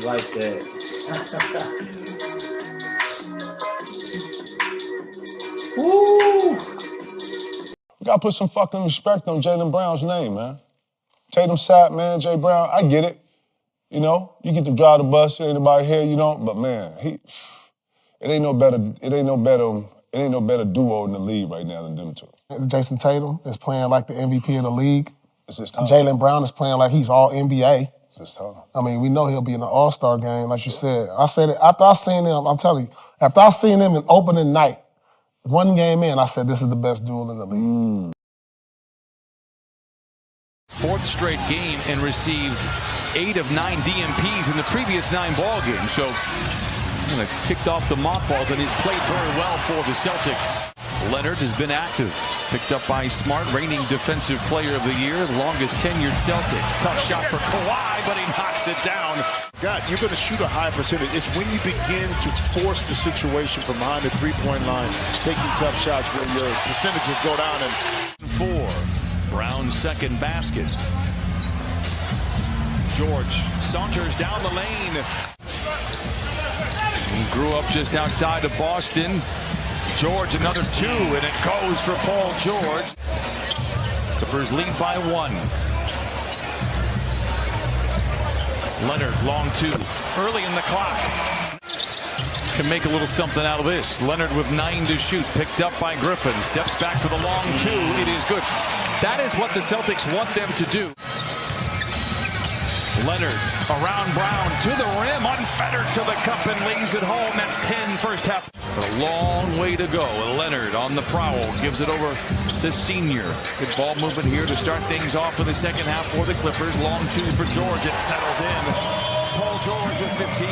like that. Woo! We gotta put some fucking respect on Jaylen Brown's name, man. Tatum sat, man. Jay Brown, I get it. You know, you get to drive the bus. Ain't nobody here, you know. But man, it ain't no better duo in the league right now than them two. Jayson Tatum is playing like the MVP of the league. It's his time. Jaylen Brown is playing like he's all NBA. It's his time. I mean, we know he'll be in the All-Star game, like you said. I said it after I seen him. I'm telling you, after I seen him in opening night, one game in, I said this is the best duel in the league. Fourth straight game and received 8 of 9 DMPs in the previous 9 ball games. So kind of kicked off the mothballs and he's played very well for the Celtics. Leonard has been active. Picked up by Smart, reigning defensive player of the year, the longest tenured Celtic. Tough shot for Kawhi, but he knocks it down. God, you're going to shoot a high percentage. It's when you begin to force the situation from behind the three-point line, taking tough shots where your percentages go down. And 4. Brown's second basket. George saunters down the lane. He grew up just outside of Boston. George another 2, and it goes for Paul George. Clippers lead by 1. Leonard, long 2. Early in the clock. Can make a little something out of this. Leonard with 9 to shoot. Picked up by Griffin. Steps back to the long 2. It is good. That is what the Celtics want them to do. Leonard around Brown to the rim. Unfettered to the cup and lays it home. That's 10 first half. But a long way to go. Leonard on the prowl. Gives it over to Senior. Good ball movement here to start things off in the second half for the Clippers. Long 2 for George. It settles in. Paul George with 15.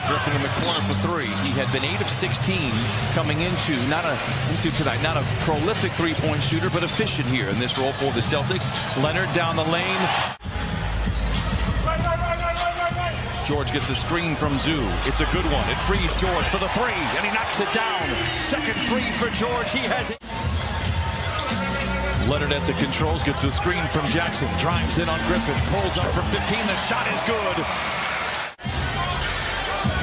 Griffin in the corner for 3. He had been 8 of 16 coming into tonight. Not a prolific three-point shooter, but efficient here in this role for the Celtics. Leonard down the lane. George gets a screen from Zoo. It's a good one. It frees George for the 3, and he knocks it down. Second 3 for George. He has it. Leonard at the controls, gets a screen from Jackson. Drives in on Griffin. Pulls up for 15. The shot is good.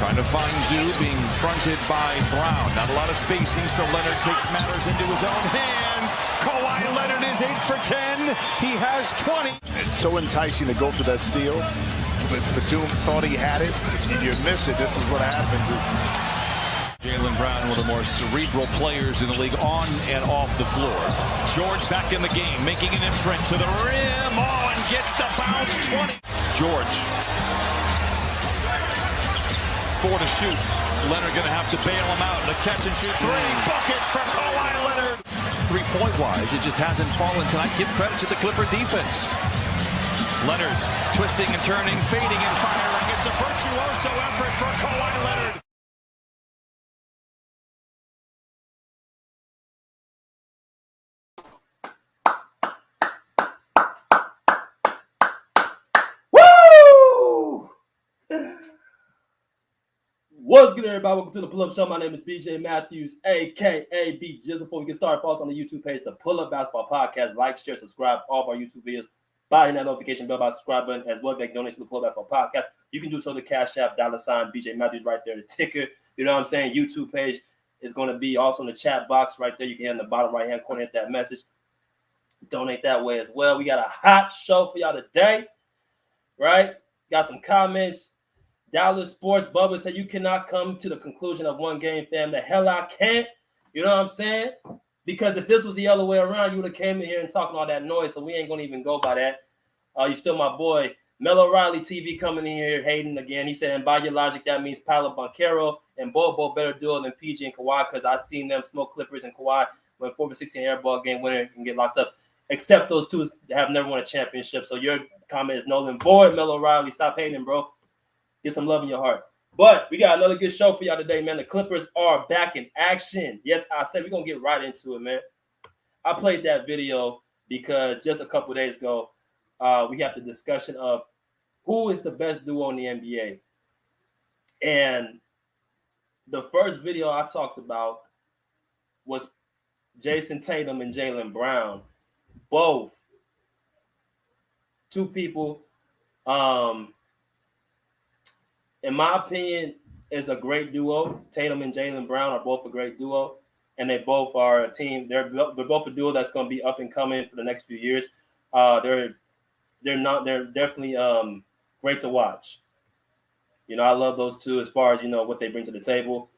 Trying to find Zoo, being fronted by Brown. Not a lot of spacing, so Leonard takes matters into his own hands. Kawhi Leonard is 8 for 10. He has 20. it's so enticing to go for that steal. But Batum thought he had it, and you miss it. This is what happens. Jaylen Brown, one of the more cerebral players in the league on and off the floor. George back in the game, making an imprint to the rim. Oh, and gets the bounce. 20. George. 4 to shoot. Leonard going to have to bail him out. The catch and shoot 3. Bucket for Kawhi Leonard. 3-point wise, it just hasn't fallen tonight. Give credit to the Clipper defense. Leonard twisting and turning, fading and firing. It's a virtuoso effort for Kawhi Leonard. Woo! What's good, everybody? Welcome to the Pull-Up Show. My name is BJ Matthews, a.k.a. B. Just before we get started, follow us on the YouTube page, the Pull-Up Basketball Podcast. Like, share, subscribe all of our YouTube videos by hitting that notification bell by subscribe button, as well as make donations to the Pull-Up Basketball Podcast. You can do so to CASHAPP, $ BJ Matthews right there, the ticker. You know what I'm saying? YouTube page is going to be also in the chat box right there. You can hit in the bottom right-hand corner, hit that message. Donate that way as well. We got a hot show for y'all today, right? Got some comments. Dallas Sports Bubba said, you cannot come to the conclusion of one game, fam. The hell I can't. You know what I'm saying? Because if this was the other way around, you would have came in here and talking all that noise, so we ain't going to even go by that. You still my boy. Mello Riley TV coming in here hating again. He said, and by your logic, that means Paolo Banchero and Bobo better duo than PG and Kawhi, because I've seen them smoke Clippers and Kawhi when 4-16 airball game winner can get locked up. Except those two have never won a championship. So your comment is null and void, Mello Riley. Stop hating, bro. Get some love in your heart. But we got another good show for y'all today, man. The Clippers are back in action. Yes, I said we're going to get right into it, man. I played that video because just a couple days ago, we had the discussion of who is the best duo in the NBA. And the first video I talked about was Jayson Tatum and Jaylen Brown. Both. Two people in my opinion, is a great duo. Tatum and Jaylen Brown are both a great duo, and they both are a team. They're both a duo that's going to be up and coming for the next few years. They're definitely great to watch. You know, I love those two as far as, you know, what they bring to the table.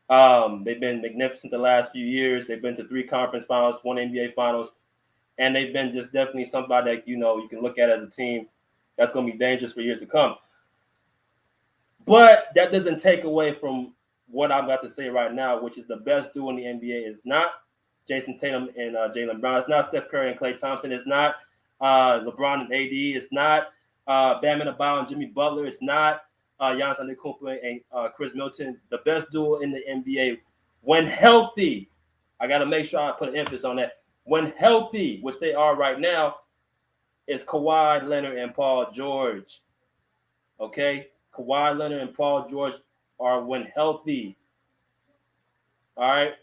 They've been magnificent the last few years. They've been to 3 conference finals, 1 NBA finals, and they've been just definitely somebody that, you know, you can look at as a team that's going to be dangerous for years to come. But that doesn't take away from what I'm about to say right now, which is the best duo in the NBA is not Jayson Tatum and Jaylen Brown. It's not Steph Curry and Klay Thompson. It's not LeBron and AD. It's not Bam Adebayo and Jimmy Butler. It's not Giannis Antetokounmpo and Chris Middleton. The best duo in the NBA when healthy. I got to make sure I put an emphasis on that. When healthy, which they are right now, is Kawhi Leonard and Paul George. Okay? Kawhi Leonard and Paul George are when healthy. All right?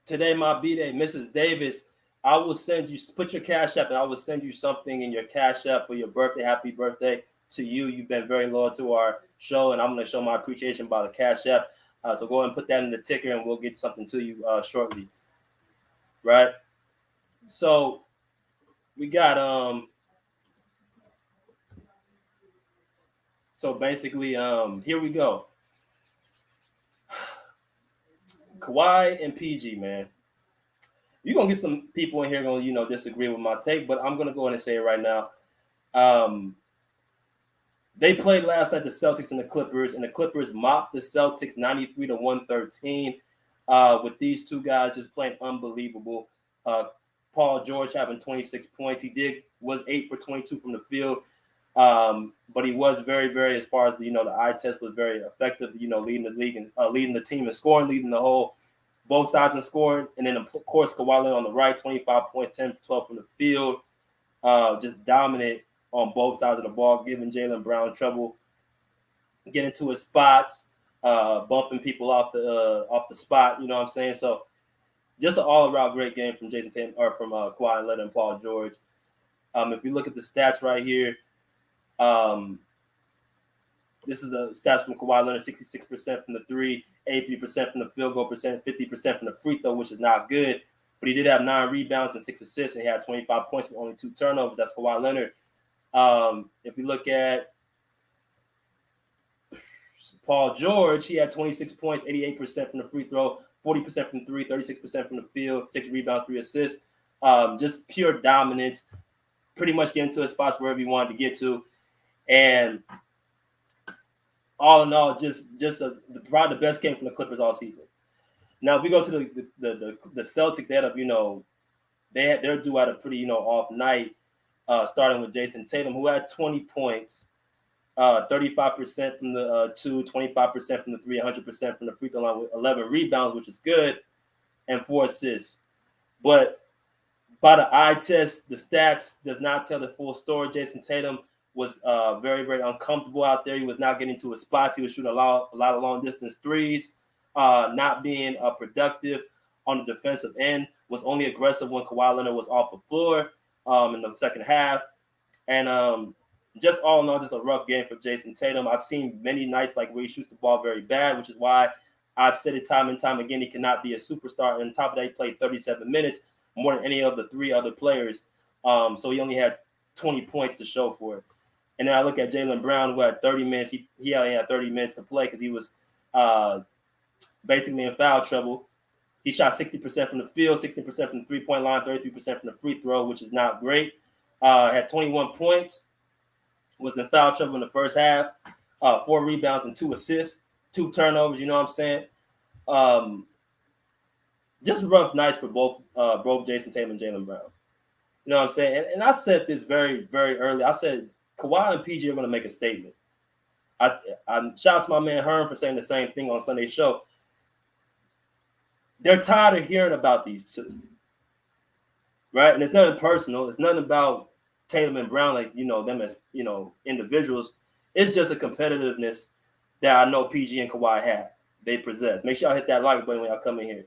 Today, my B-Day, Mrs. Davis, I will send you, put your Cash App, and I will send you something in your Cash App for your birthday. Happy birthday to you. You've been very loyal to our show, and I'm going to show my appreciation by the Cash App. So go ahead and put that in the ticker, and we'll get something to you shortly. Right? So we got so basically here we go. Kawhi and PG, man. You're gonna get some people in here gonna, you know, disagree with my take, but I'm gonna go ahead and say it right now. They played last night, the Celtics and the Clippers, and the Clippers mopped the Celtics 93-113. With these two guys just playing unbelievable. Paul George having 26 points. He was 8 for 22 from the field. But he was very, very, as far as the, you know, the eye test was very effective, you know, leading the league and leading the team in scoring, leading the whole, both sides in scoring. And then, of course, Kawhi Leonard on the right, 25 points, 10 for 12 from the field, just dominant on both sides of the ball, giving Jaylen Brown trouble, getting to his spots, bumping people off the spot, you know what I'm saying? So just an all-around great game from Jayson Tatum, or from Kawhi Leonard and Paul George. If you look at the stats right here, this is the stats from Kawhi Leonard: 66% from the 3, 83% from the field goal percent, 50% from the free throw, which is not good. But he did have 9 rebounds and 6 assists, and he had 25 points with only 2 turnovers. That's Kawhi Leonard. If we look at Paul George, he had 26 points, 88% from the free throw, 40% from 3, 36% from the field, 6 rebounds, 3 assists. Just pure dominance, pretty much getting to his spots wherever he wanted to get to. And all in all, probably the best game from the Clippers all season. Now, if we go to the Celtics, they had a, you know, they're due at a pretty, you know, off night, starting with Jayson Tatum, who had 20 points, 35% from the 2, 25% from the 3, 100% from the free throw line with 11 rebounds, which is good, and 4 assists. But by the eye test, the stats does not tell the full story. Jayson Tatum was very, very uncomfortable out there. He was not getting to his spots. He was shooting a lot of long-distance threes, not being productive on the defensive end, was only aggressive when Kawhi Leonard was off the floor in the second half. And just all in all, just a rough game for Jayson Tatum. I've seen many nights like where he shoots the ball very bad, which is why I've said it time and time again, he cannot be a superstar. And on top of that, he played 37 minutes, more than any of the 3 other players. So he only had 20 points to show for it. And then I look at Jaylen Brown, who had 30 minutes. He only had 30 minutes to play because he was basically in foul trouble. He shot 60% from the field, 16% from the three-point line, 33% from the free throw, which is not great. Had 21 points, was in foul trouble in the first half, 4 rebounds and 2 assists, 2 turnovers, you know what I'm saying? Just rough nights for both Jayson Tatum and Jaylen Brown. You know what I'm saying? And I said this very, very early. I said Kawhi and PG are going to make a statement. I shout out to my man Hearn for saying the same thing on Sunday's show. They're tired of hearing about these two, right? And it's nothing personal. It's nothing about Tatum and Brown, like, you know, them as, you know, individuals. It's just a competitiveness that I know PG and Kawhi have. They possess. Make sure y'all hit that like button when y'all come in here.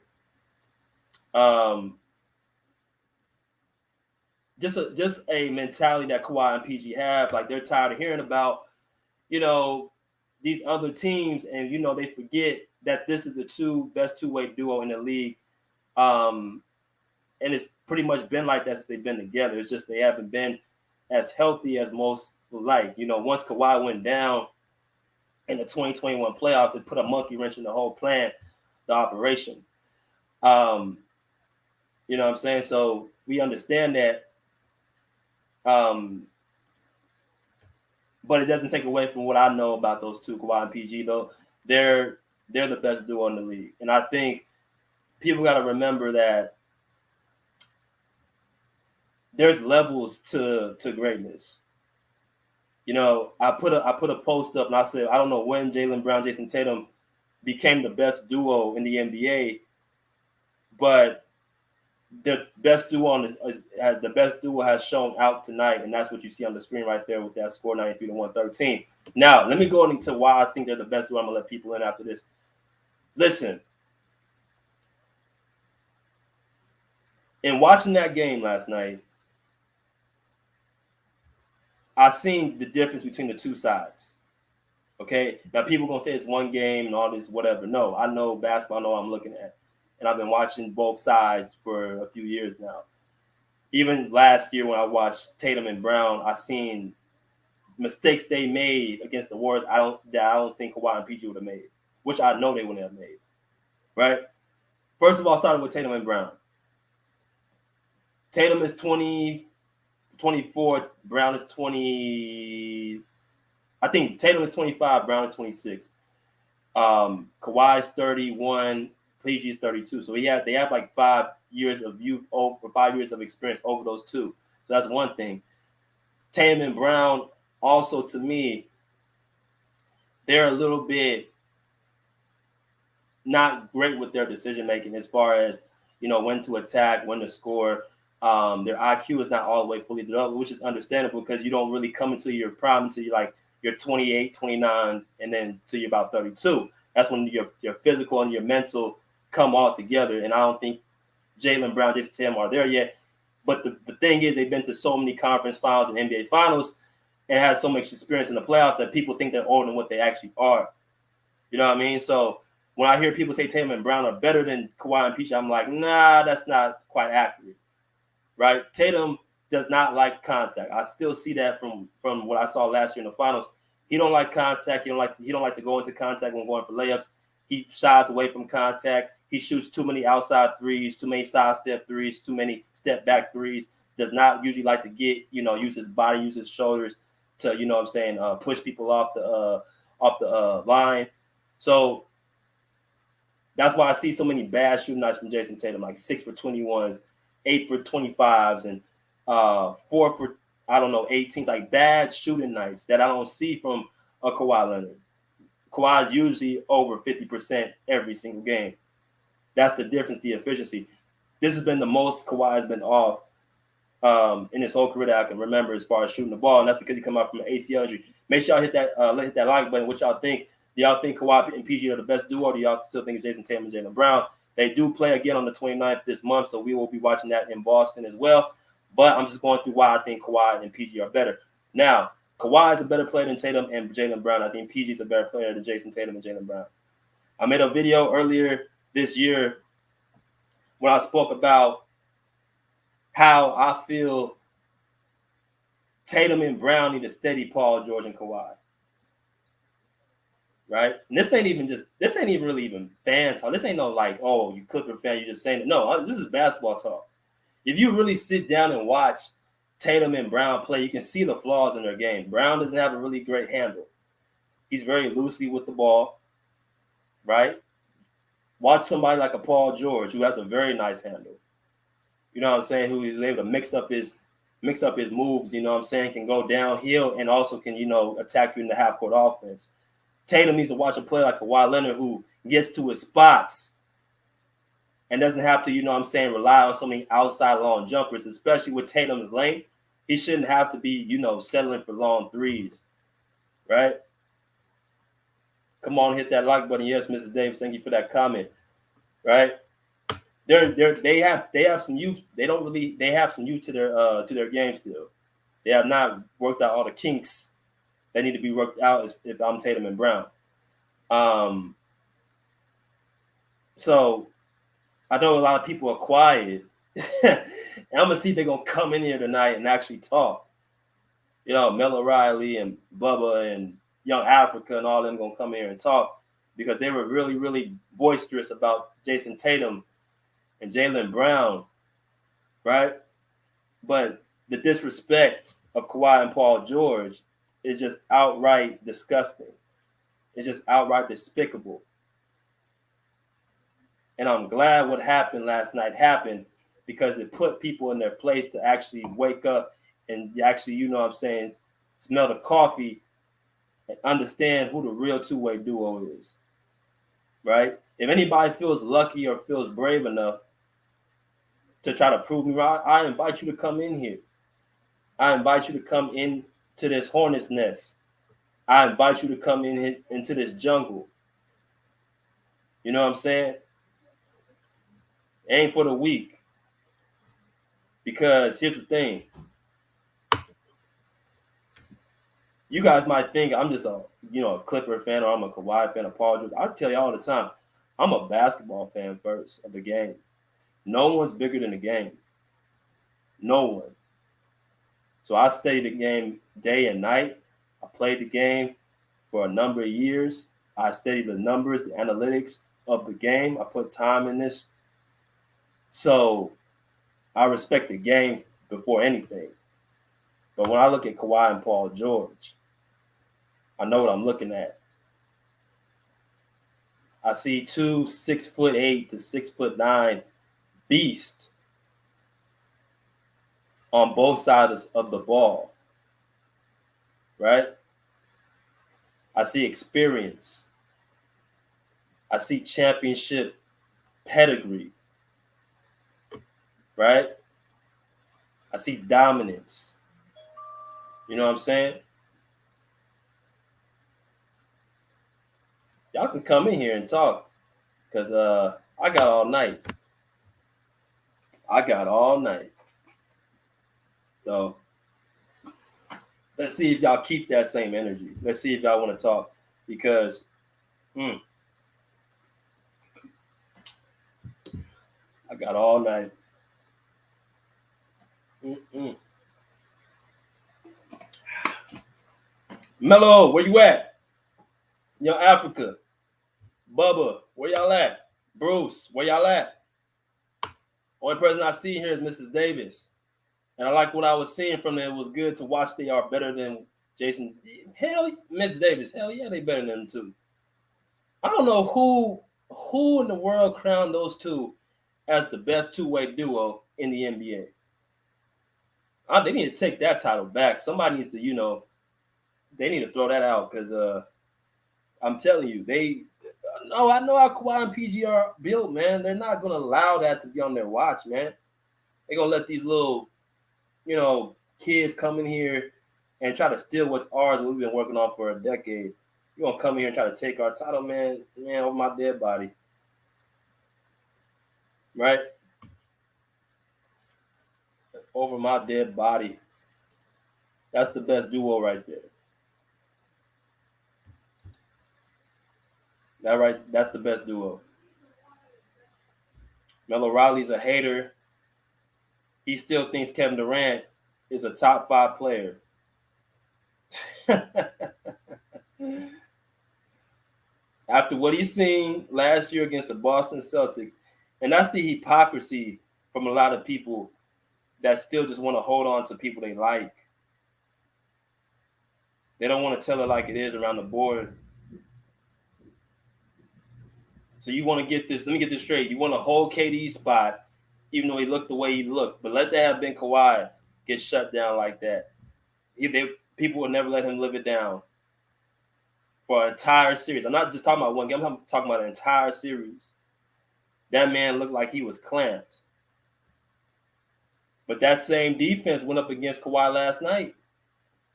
Just a mentality that Kawhi and PG have. Like, they're tired of hearing about, you know, these other teams, and they forget that this is the best two-way duo in the league. And it's pretty much been like that since they've been together. It's just they haven't been as healthy as most would like. Once Kawhi went down in the 2021 playoffs, it put a monkey wrench in the whole plan, the operation. You know what I'm saying? So we understand that. But it doesn't take away from what I know about those two, Kawhi and PG, though. They're the best duo in the league. And I think people got to remember that there's levels to greatness. I put a post up and I said, I don't know when Jaylen Brown, Jayson Tatum became the best duo in the NBA, but the best duo has shown out tonight, and that's what you see on the screen right there with that score 93-113. Now, let me go into why I think they're the best duo. I'm gonna let people in after this. Listen, in watching that game last night, I seen the difference between the two sides. Okay, now people gonna say it's one game and all this whatever. No, I know basketball. I know what I'm looking at. And I've been watching both sides for a few years now. Even last year when I watched Tatum and Brown, I seen mistakes they made against the Warriors. I don't think Kawhi and PG would have made, which I know they wouldn't have made. Right? First of all, starting with Tatum and Brown. Tatum is 24. Brown is 20. I think Tatum is 25. Brown is 26. Kawhi is 31. PG is 32, so they have like 5 years of youth over 5 years of experience over those two. So that's one thing. Tatum and Brown also, to me, they're a little bit not great with their decision making as far as when to attack, when to score. Their IQ is not all the way fully developed, which is understandable because you don't really come into your prime until you're 28, 29, and then till you're about 32. That's when your physical and your mental come all together, and I don't think Jaylen Brown, Jayson Tatum are there yet. But the thing is, they've been to so many conference finals and NBA finals and had so much experience in the playoffs that people think they're older than what they actually are. You know what I mean? So when I hear people say Tatum and Brown are better than Kawhi and PG, I'm like, nah, that's not quite accurate, right? Tatum does not like contact. I still see that from what I saw last year in the finals. He don't like contact. He don't like to go into contact when going for layups. He shies away from contact. He shoots too many outside threes, too many side step threes, too many step back threes. Does not usually like to get, use his body, use his shoulders to, push people off the line. So that's why I see so many bad shooting nights from Jayson Tatum, like 6 for 21s, 8 for 25s, and 4 for 18s, like bad shooting nights that I don't see from a Kawhi Leonard. Kawhi is usually over 50% every single game. That's the difference, the efficiency. This has been the most Kawhi has been off in his whole career that I can remember as far as shooting the ball, and that's because he come out from an ACL injury. Make sure y'all hit that like button. What y'all think? Do y'all think Kawhi and PG are the best duo, or do y'all still think it's Jayson Tatum and Jaylen Brown? They do play again on the 29th this month, so we will be watching that in Boston as well. But I'm just going through why I think Kawhi and PG are better. Now, Kawhi is a better player than Tatum and Jaylen Brown. I think PG is a better player than Jayson Tatum and Jaylen Brown. I made a video earlier this year when I spoke about how I feel Tatum and Brown need to steady Paul George and Kawhi. Right? And this ain't even really fan talk. This ain't no you Clipper fan, you just saying it. No, this is basketball talk. If you really sit down and watch Tatum and Brown play, you can see the flaws in their game. Brown doesn't have a really great handle. He's very loosey with the ball, right? Watch somebody like a Paul George who has a very nice handle. You know what I'm saying? Who is able to mix up his moves, you know what I'm saying, can go downhill and also can, attack you in the half-court offense. Tatum needs to watch a player like Kawhi Leonard who gets to his spots and doesn't have to, rely on so many outside long jumpers, especially with Tatum's length. He shouldn't have to be, settling for long threes, right? Come on, hit that like button. Yes, Mrs. Davis, thank you for that comment, right? They have some youth. They have some youth to their game still. They have not worked out all the kinks that need to be worked out if I'm Tatum and Brown. So I know a lot of people are quiet. And I'm gonna see if they're gonna come in here tonight and actually talk. You know, Mel O'Reilly and Bubba and Young Africa and all them gonna come here and talk because they were really, really boisterous about Jayson Tatum and Jaylen Brown, right? But the disrespect of Kawhi and Paul George is just outright disgusting. It's just outright despicable. And I'm glad what happened last night happened because it put people in their place to actually wake up and actually, you know what I'm saying, smell the coffee and understand who the real two-way duo is, right? If anybody feels lucky or feels brave enough to try to prove me right, I invite you to come in here. I invite you to come in to this hornet's nest. I invite you to come into this jungle. You know what I'm saying? It ain't for the weak. Because here's the thing. You guys might think I'm just a Clipper fan or I'm a Kawhi fan, a Paul George. I tell you all the time, I'm a basketball fan first of the game. No one's bigger than the game. No one. So I study the game day and night. I played the game for a number of years. I studied the numbers, the analytics of the game. I put time in this. So I respect the game before anything. But when I look at Kawhi and Paul George, I know what I'm looking at. I see 2 6'8" to 6'9" beasts on both sides of the ball, right? I see experience. I see championship pedigree, right? I see dominance. You know what I'm saying? Y'all can come in here and talk because I got all night. I got all night. So let's see if y'all keep that same energy. Let's see if y'all want to talk because I got all night. Mello, where you at? Young Africa. Bubba, where y'all at? Bruce, where y'all at? Only person I see here is Mrs. Davis. And I like what I was seeing from them. It was good to watch they are better than Jason. Hell, Miss Davis. Hell yeah, they better than them too. I don't know who in the world crowned those two as the best two-way duo in the NBA. They need to take that title back. Somebody needs to, they need to throw that out because I'm telling you, I know how Kawhi and PG are built, man. They're not going to allow that to be on their watch, man. They're going to let these little, kids come in here and try to steal what's ours that we've been working on for a decade. You're going to come here and try to take our title, man, over my dead body. Right? Over my dead body. That's the best duo right there. That's the best duo. Mel O'Reilly's a hater. He still thinks Kevin Durant is a top 5 player. After what he's seen last year against the Boston Celtics, and that's the hypocrisy from a lot of people that still just want to hold on to people they like. They don't want to tell it like it is around the board. So you want to get this, let me get this straight. You want to hold KD's spot, even though he looked the way he looked. But let that have been Kawhi get shut down like that. People would never let him live it down for an entire series. I'm not just talking about one game. I'm talking about an entire series. That man looked like he was clamped. But that same defense went up against Kawhi last night,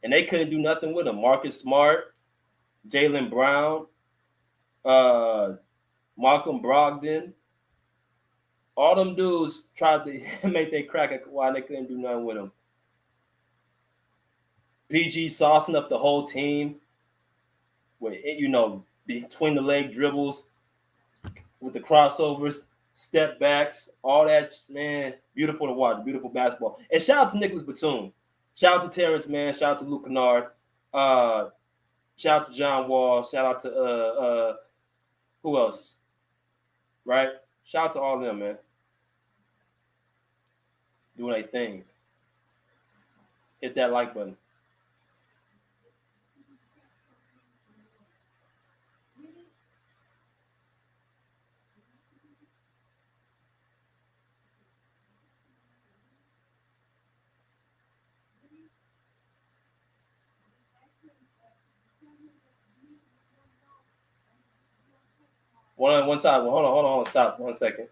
and they couldn't do nothing with him. Marcus Smart, Jaylen Brown, Malcolm Brogdon, all them dudes tried to make their crack at Kawhi, and they couldn't do nothing with him. PG saucing up the whole team with, between the leg dribbles, with the crossovers, step backs, all that, man, beautiful to watch, beautiful basketball. And shout out to Nicholas Batum. Shout out to Terrence, man. Shout out to Luke Kennard. Shout out to John Wall. Shout out to who else? Right? Shout out to all of them, man. Doing their thing. Hit that like button. One time. Hold on. Stop 1 second.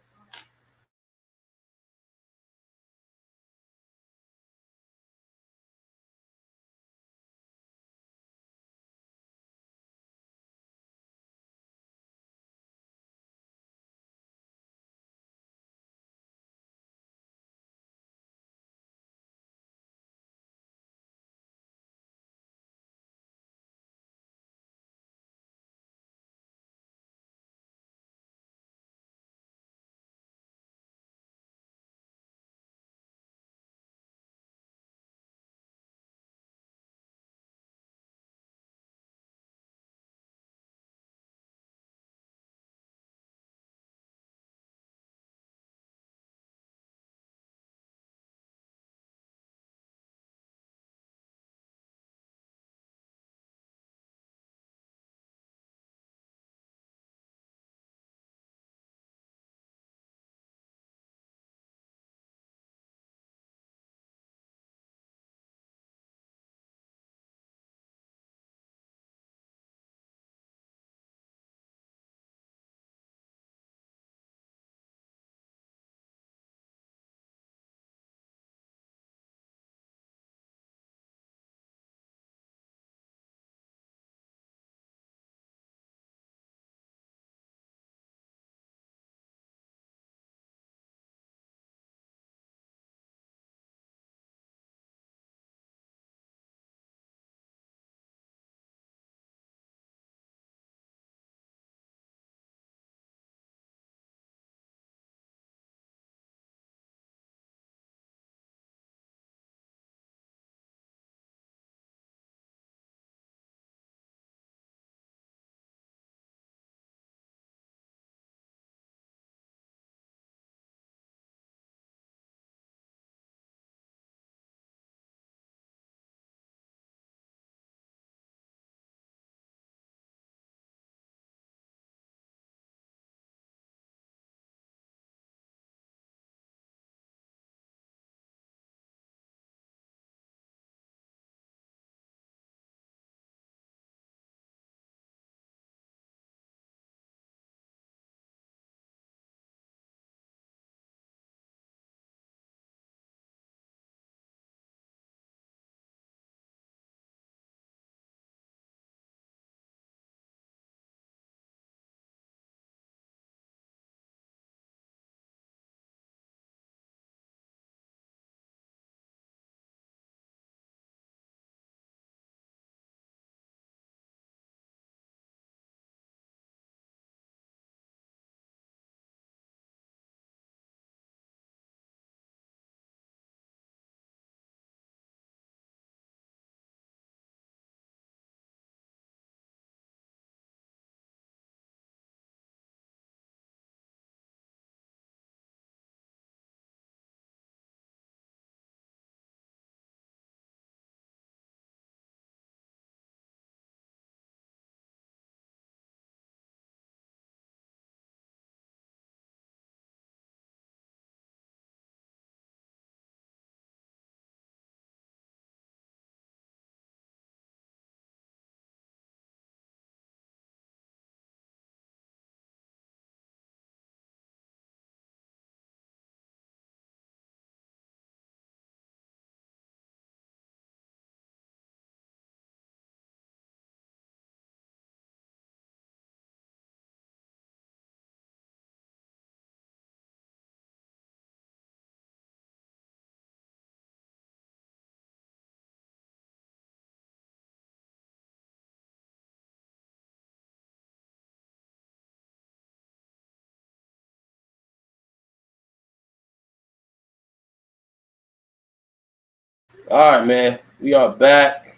All right, man. We are back.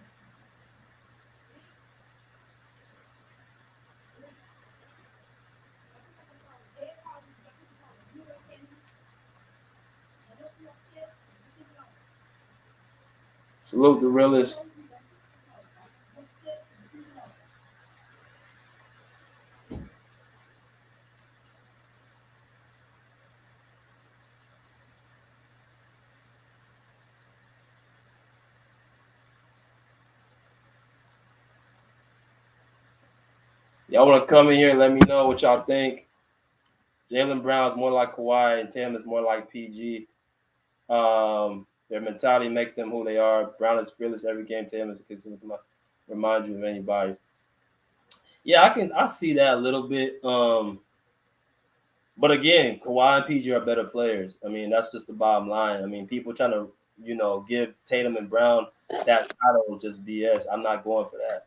Salute the realest. Y'all want to come in here and let me know what y'all think. Jaylen Brown's more like Kawhi and Tatum is more like PG. Their mentality make them who they are. Brown is fearless every game. Tatum is remind you of anybody. Yeah, I see that a little bit. But again, Kawhi and PG are better players. I mean, that's just the bottom line. I mean, people trying to, give Tatum and Brown that title just BS. I'm not going for that.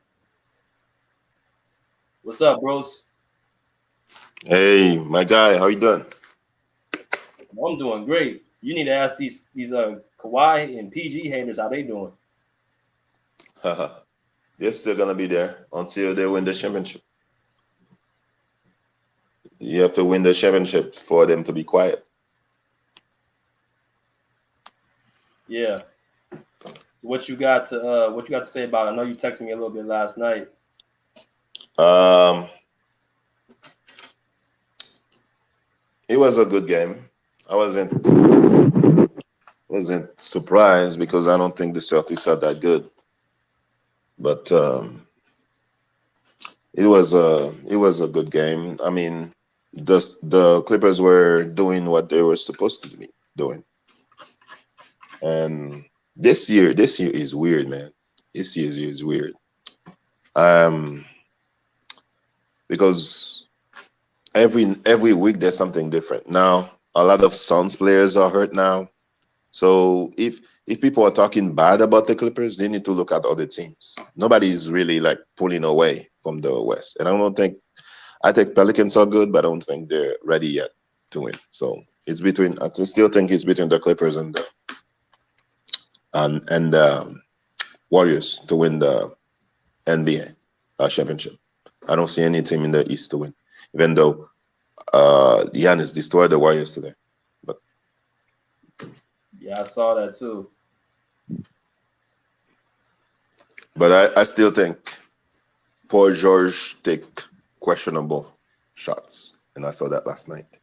What's up, bros? Hey, my guy, how you doing? I'm doing great. You need to ask these Kawhi and PG haters how they doing. They're still gonna be there until they win the championship. You have to win the championship for them to be quiet. Yeah. So what you got to say about it? I know you texted me a little bit last night. It was a good game. I wasn't surprised because I don't think the Celtics are that good. But it was a good game. I mean, the Clippers were doing what they were supposed to be doing. And this year is weird, man. This year is weird. Because every week there's something different. Now, a lot of Suns players are hurt now. So if people are talking bad about the Clippers, they need to look at other teams. Nobody is really like pulling away from the West. And I think Pelicans are good, but I don't think they're ready yet to win. So I still think it's between the Clippers and the Warriors to win the NBA championship. I don't see any team in the East to win, even though Giannis destroyed the Warriors today. But yeah, I saw that too. But I still think Paul George take questionable shots, and I saw that last night.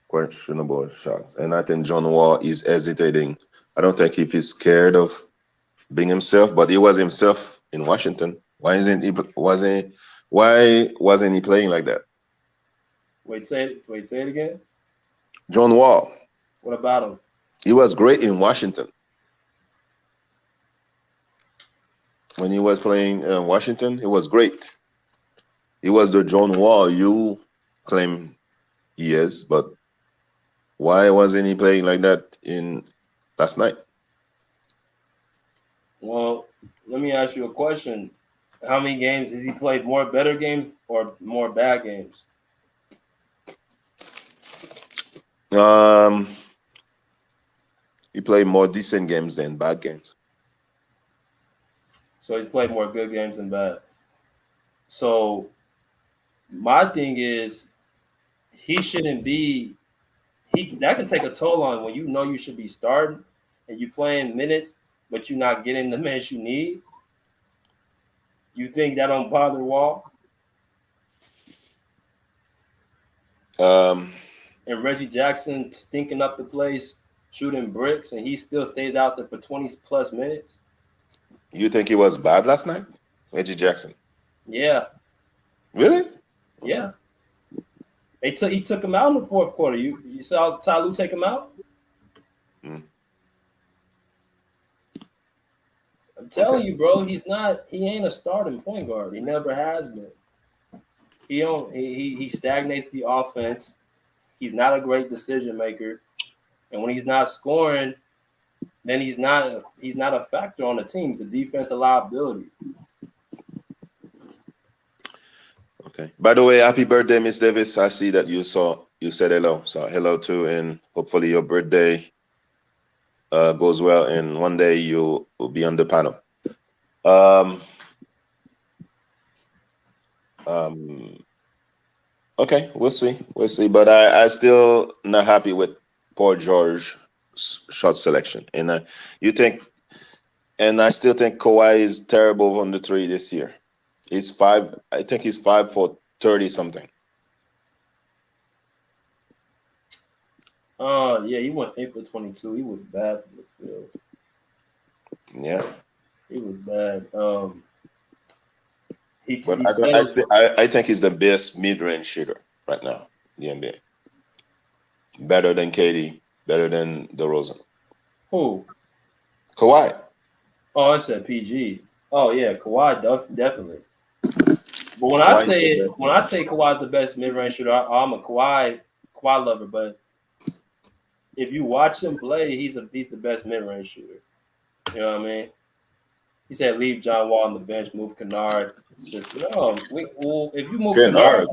Questionable shots, and I think John Wall is hesitating. I don't think if he's scared of being himself, but he was himself in Washington. Why wasn't he playing like that? Wait, say it again. John Wall. What about him? He was great in Washington. When he was playing in Washington, he was great. He was the John Wall you claim he is, but why wasn't he playing like that in last night? Well, let me ask you a question. How many games has he played? More better games or more bad games? He played more decent games than bad games. So he's played more good games than bad. So my thing is, he shouldn't be. That can take a toll on when you know you should be starting and you playing minutes, but you're not getting the minutes you need. You think that don't bother Wall? And Reggie Jackson stinking up the place, shooting bricks, and he still stays out there for 20+ minutes. You think he was bad last night, Reggie Jackson? Yeah. Really? Yeah. He took him out in the fourth quarter. You saw Ty Lue take him out? I'm telling you, bro, he ain't a starting point guard. He never has been. He stagnates the offense. He's not a great decision maker. And when he's not scoring, then he's not a factor on the team. It's a defensive liability. Okay. By the way, happy birthday, Miss Davis. I see that you said hello. So hello too, and hopefully your birthday goes well, and one day you will be on the panel. Okay, we'll see. We'll see. But I still not happy with Paul George's shot selection. And I still think Kawhi is terrible on the three this year. I think he's 5 for 30 something. Yeah, he went 8 for 22. He was bad from the field. Yeah. He was bad. I think he's the best mid-range shooter right now in the NBA. Better than KD, better than DeRozan. Who? Kawhi. Oh, I said PG. Oh yeah, Kawhi definitely. But when I say Kawhi's the best mid-range shooter, I'm a Kawhi lover. But if you watch him play, he's the best mid-range shooter. You know what I mean? He said, "Leave John Wall on the bench, move Kennard." Just if you move Kennard,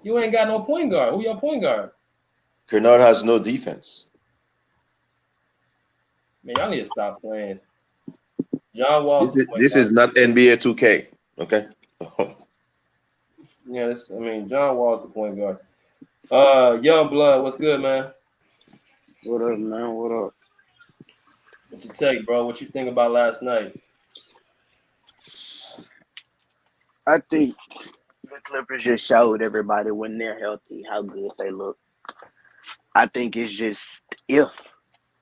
you ain't got no point guard. Who your point guard? Kennard has no defense. Man, y'all need to stop playing. John Wall. This is not NBA 2K. Okay. Yeah, John Wall's the point guard. Young Blood, what's good, man? What up, man? What up? What you take, bro? What you think about last night? I think the Clippers just showed everybody when they're healthy how good they look. I think it's just if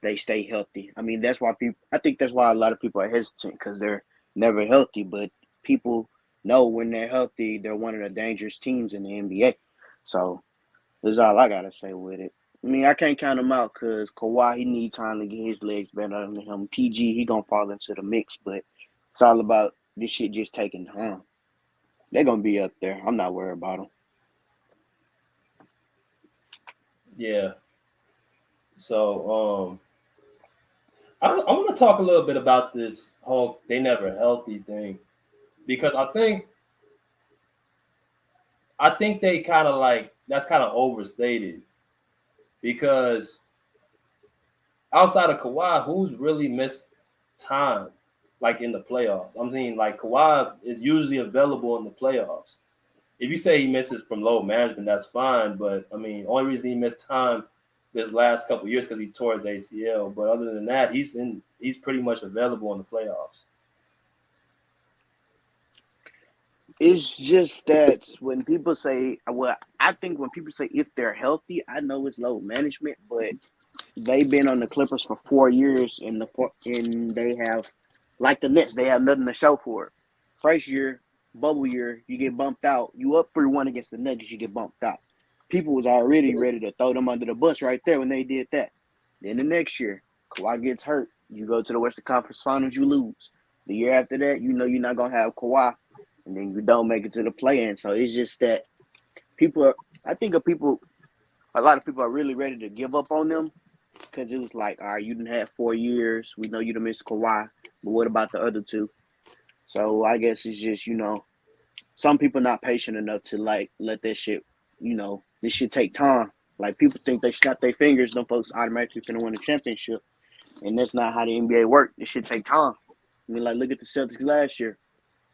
they stay healthy. I mean, that's why a lot of people are hesitant because they're never healthy. But people know when they're healthy, they're one of the dangerous teams in the NBA. So that's all I gotta say with it. I mean, I can't count him out because Kawhi, he needs time to get his legs better than him. PG, he gonna fall into the mix, but it's all about this shit just taking time. They're gonna be up there. I'm not worried about them. Yeah. So I want to talk a little bit about this whole they never healthy thing because I think they kind of like that's kind of overstated because outside of Kawhi, who's really missed time like in the playoffs? I mean, like Kawhi is usually available in the playoffs. If you say he misses from load management, that's fine. But I mean, only reason he missed time this last couple of years because he tore his ACL. But other than that, he's pretty much available in the playoffs. It's just that when people say, well, I think when people say if they're healthy, I know it's load management, but they've been on the Clippers for 4 years, and they have, like the Nets, they have nothing to show for it. First year, bubble year, you get bumped out. You up 3-1 against the Nuggets, you get bumped out. People was already ready to throw them under the bus right there when they did that. Then the next year, Kawhi gets hurt. You go to the Western Conference Finals, you lose. The year after that, you know you're not going to have Kawhi, and then you don't make it to the play-in. So it's just that a lot of people are really ready to give up on them because it was like, all right, you didn't have 4 years. We know you done missed Kawhi, but what about the other two? So I guess it's just, some people not patient enough to, like, let that shit, this shit take time. Like, people think they snap their fingers, them folks automatically finna win a championship. And that's not how the NBA works. This shit take time. I mean, like, look at the Celtics last year.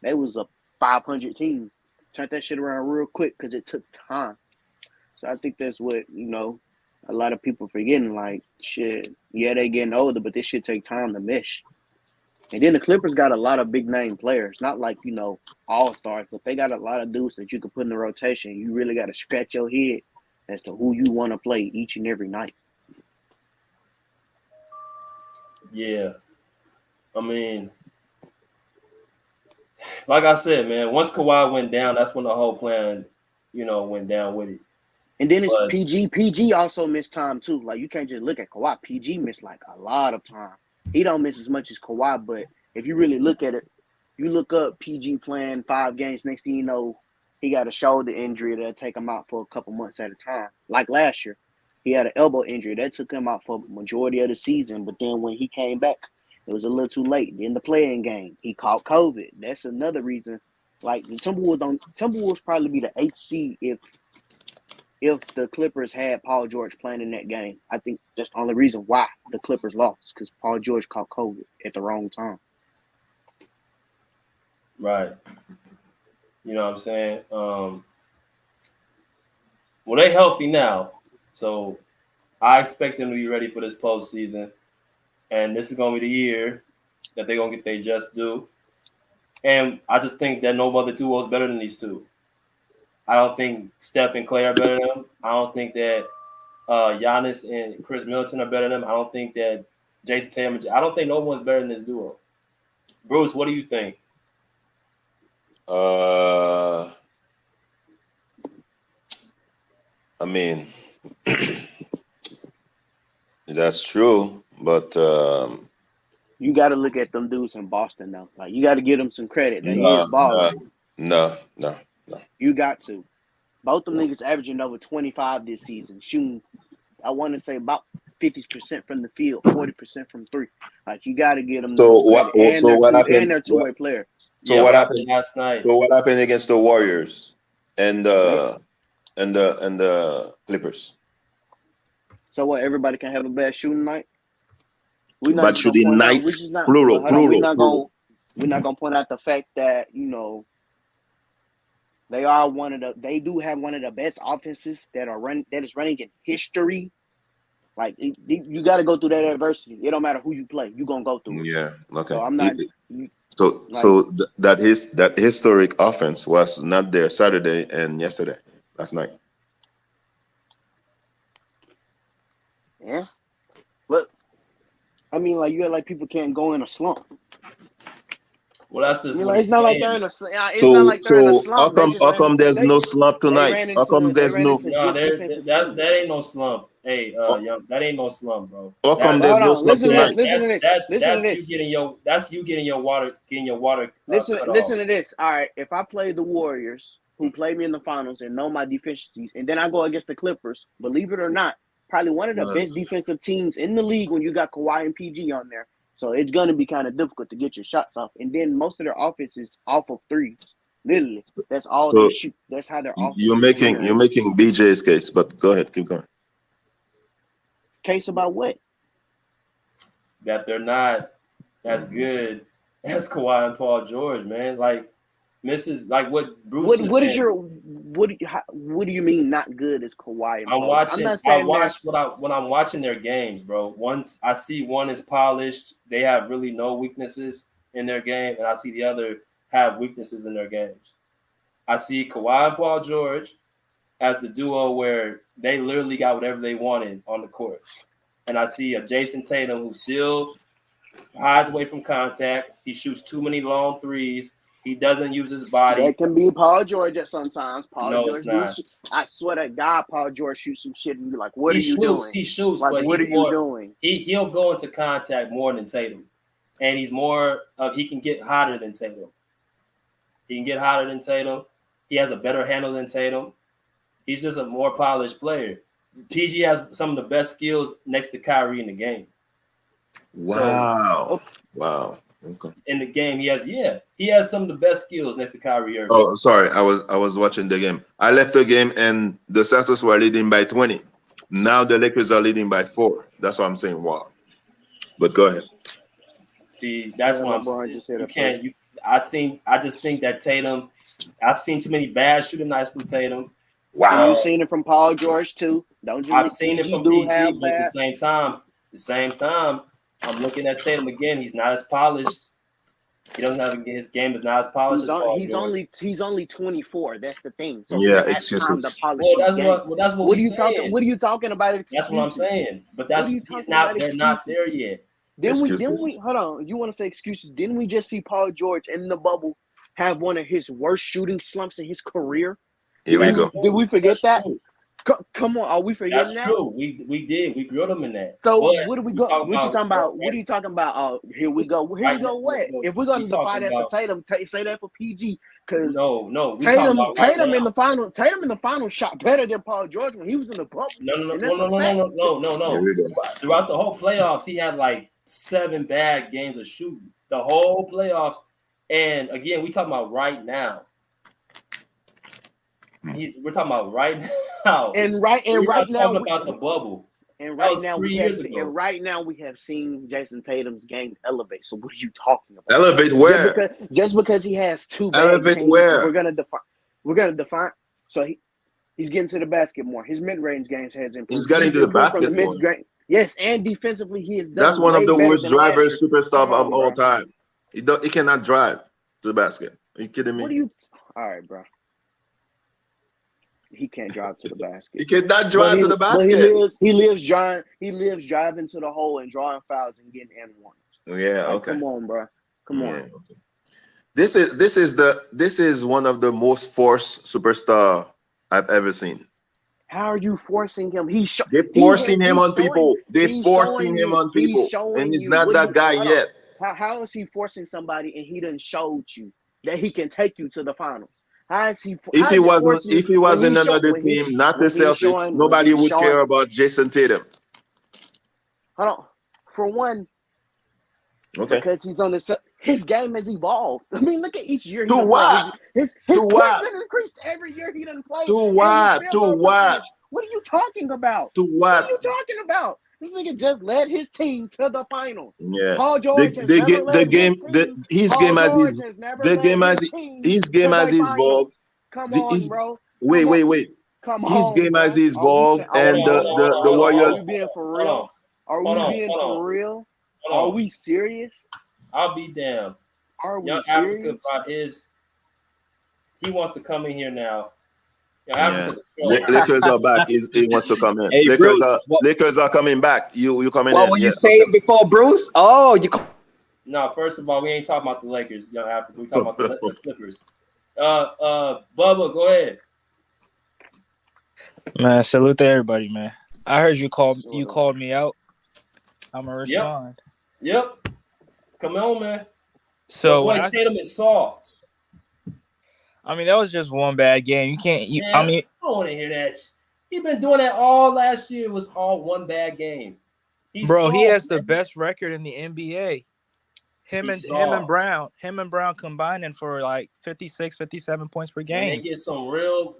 They was a 500 team. Turned that shit around real quick because it took time. So I think that's what, a lot of people forgetting. Like, shit, yeah, they getting older, but this shit take time to mesh. And then the Clippers got a lot of big-name players. Not like, all-stars, but they got a lot of dudes that you can put in the rotation. You really got to scratch your head as to who you want to play each and every night. Yeah. I mean, like I said, man, once Kawhi went down, that's when the whole plan, went down with it. And then it's PG. PG also missed time, too. Like, you can't just look at Kawhi. PG missed, like, a lot of time. He don't miss as much as Kawhi, but if you really look at it, you look up PG playing 5 games, next thing you know, he got a shoulder injury that'll take him out for a couple months at a time. Like last year, he had an elbow injury. That took him out for the majority of the season, but then when he came back, it was a little too late. In the playing game, he caught COVID. That's another reason. Like, the Timberwolves probably be the 8th seed if if the Clippers had Paul George playing in that game. I think that's the only reason why the Clippers lost, because Paul George caught COVID at the wrong time. Right. You know what I'm saying? Well, they're healthy now, so I expect them to be ready for this postseason. And this is going to be the year that they're going to get their just due. And I just think that no other duo is better than these two. I don't think Steph and Clay are better than them. I don't think that Giannis and Chris Middleton are better than them. I don't think that Jayson Tatum. I don't think no one's better than this duo. Bruce, what do you think? I mean, that's true, but you got to look at them dudes in Boston though. Like, you got to give them some credit. They is balling. No. You got to. Both them niggas averaging over 25 this season, shooting, I want to say about 50% from the field, 40% from three. Like, you got to get them. So what happened? They're two-way players. So what happened last night? So what happened against the Warriors and the Clippers? So what? Everybody can have a bad shooting night. Bad shooting night, plural. We're not gonna point out the fact that, you know, they do have one of the best offenses that is running in history. Like, you got to go through that adversity. It don't matter who you play, you gonna go through it. Yeah. Okay. So I'm not. That historic offense was not there Saturday and last night. Yeah, but I mean, like, you act like people can't go in a slump. Well, that's just. It's not like they're in a. It's not like they're in a slump. How come there's no slump tonight? How come there's no? That ain't no slump. Hey, young, that ain't no slump, bro. How come there's no slump tonight? Listen to this. That's you getting your water. Listen to this. All right, if I play the Warriors, who play me in the finals and know my deficiencies, and then I go against the Clippers, believe it or not, probably one of the best defensive teams in the league when you got Kawhi and PG on there. So it's going to be kind of difficult to get your shots off. And then most of their offense is off of threes. Literally. That's all they shoot. That's how their offense You're making BJ's case, but go ahead, keep going. Case about what? That they're not as good as Kawhi and Paul George, man. Like, what Bruce what do you mean not good as Kawhi and Paul? When I'm watching their games, bro. I see one is polished, they have really no weaknesses in their game, and I see the other have weaknesses in their games. I see Kawhi and Paul George as the duo where they literally got whatever they wanted on the court. And I see a Jayson Tatum who still hides away from contact. He shoots too many long threes. He doesn't use his body. That can be Paul George at sometimes. It's not. I swear to God, Paul George shoots some shit and be like, "What are you doing?" He shoots, like, but what are you doing? He'll go into contact more than Tatum, and he's more. He can get hotter than Tatum. He has a better handle than Tatum. He's just a more polished player. PG has some of the best skills next to Kyrie in the game. Wow. Wow. Okay. In the game, he has some of the best skills next to Kyrie Irving. Oh, sorry, I was watching the game. I left the game and the Celtics were leading by 20. Now the Lakers are leading by 4. That's what I'm saying. Wow. But go ahead. See, that's what I'm saying. I just think that Tatum. I've seen too many bad shooting nights from Tatum. Wow. You've seen it from Paul George too. I've seen it from PG, but at the same time, I'm looking at Tatum again. He's not as polished. He doesn't have his game is not as polished. He's only 24. That's the thing. So that's what are you talking? What are you talking about? Excuses? That's what I'm saying. But they're not there yet. Didn't we hold on? You want to say excuses? Didn't we just see Paul George in the bubble have one of his worst shooting slumps in his career? Here we go. Did we forget that? Come on, are we forgetting that? That's true. We did. We grilled him in that. So what are we going? What you talking about? What are you talking about? Here we go. Here we go. What? If we're going to defy that for Tatum, say that for PG. Because no. Tatum in the final. Tatum in the final shot better than Paul George when he was in the bubble. No. Throughout the whole playoffs, he had like 7 bad games of shooting. The whole playoffs, and again, we talking about right now. We're talking about right now. And right We're now, talking about the bubble. and That right was now 3 we years have, ago. and right now we have seen Jayson Tatum's game elevate. So what are you talking about? Elevate where? Just because he has 2 bad Elevate games, where? we're gonna define. So he's getting to the basket more. His mid-range games has improved. He's getting to the improved from basket more. mid-range. Yes, and defensively he has done That's one way of the better worst than last drivers, year. superstar Come of on, all bro. time. He cannot drive to the basket. Are you kidding me? What are you? All right, bro. He can't drive to the basket. He cannot drive to the basket. But he lives driving to the hole and drawing fouls and getting and ones. Yeah, okay. Come on, bro. Come on. Okay. This is one of the most forced superstar I've ever seen. How are you forcing him? They're forcing him on people. They're forcing him on people, and he's not that guy yet. How is he forcing somebody and he done showed you that he can take you to the finals? How is he? If he was in another team, not the Celtics, nobody would care about Jayson Tatum. Hold on. For one, okay, because he's on his game has evolved. I mean, look at each year. To what? His points increased every year he doesn't play. To what? To what? What are you talking about? To what? What are you talking about? This nigga just led his team to the finals. Yeah. Paul George has never led his game has evolved. Come on, bro. Wait. Come his on, game bro. has evolved, and the Warriors. Are we being for real? Are we being for real? Are we serious? I'll be damned. Are we Young serious? Africa he wants to come in here now. Yeah. Lakers are back. He wants to come in. Hey, Lakers are coming back. You coming in? What were you saying before, Bruce? Oh, you. No, first of all, we ain't talking about the Lakers, Young Africa. We talking about the Clippers. Bubba, go ahead. Man, salute to everybody, man. I heard you called me out. I'ma respond. Yep. Come on, man. So when Tatum is soft. I mean, that was just one bad game. You can't. I mean, I don't want to hear that. He been doing that all last year. It was all one bad game. He has the best record in the NBA. Him and Brown combining for like 56, 57 points per game. And they get some real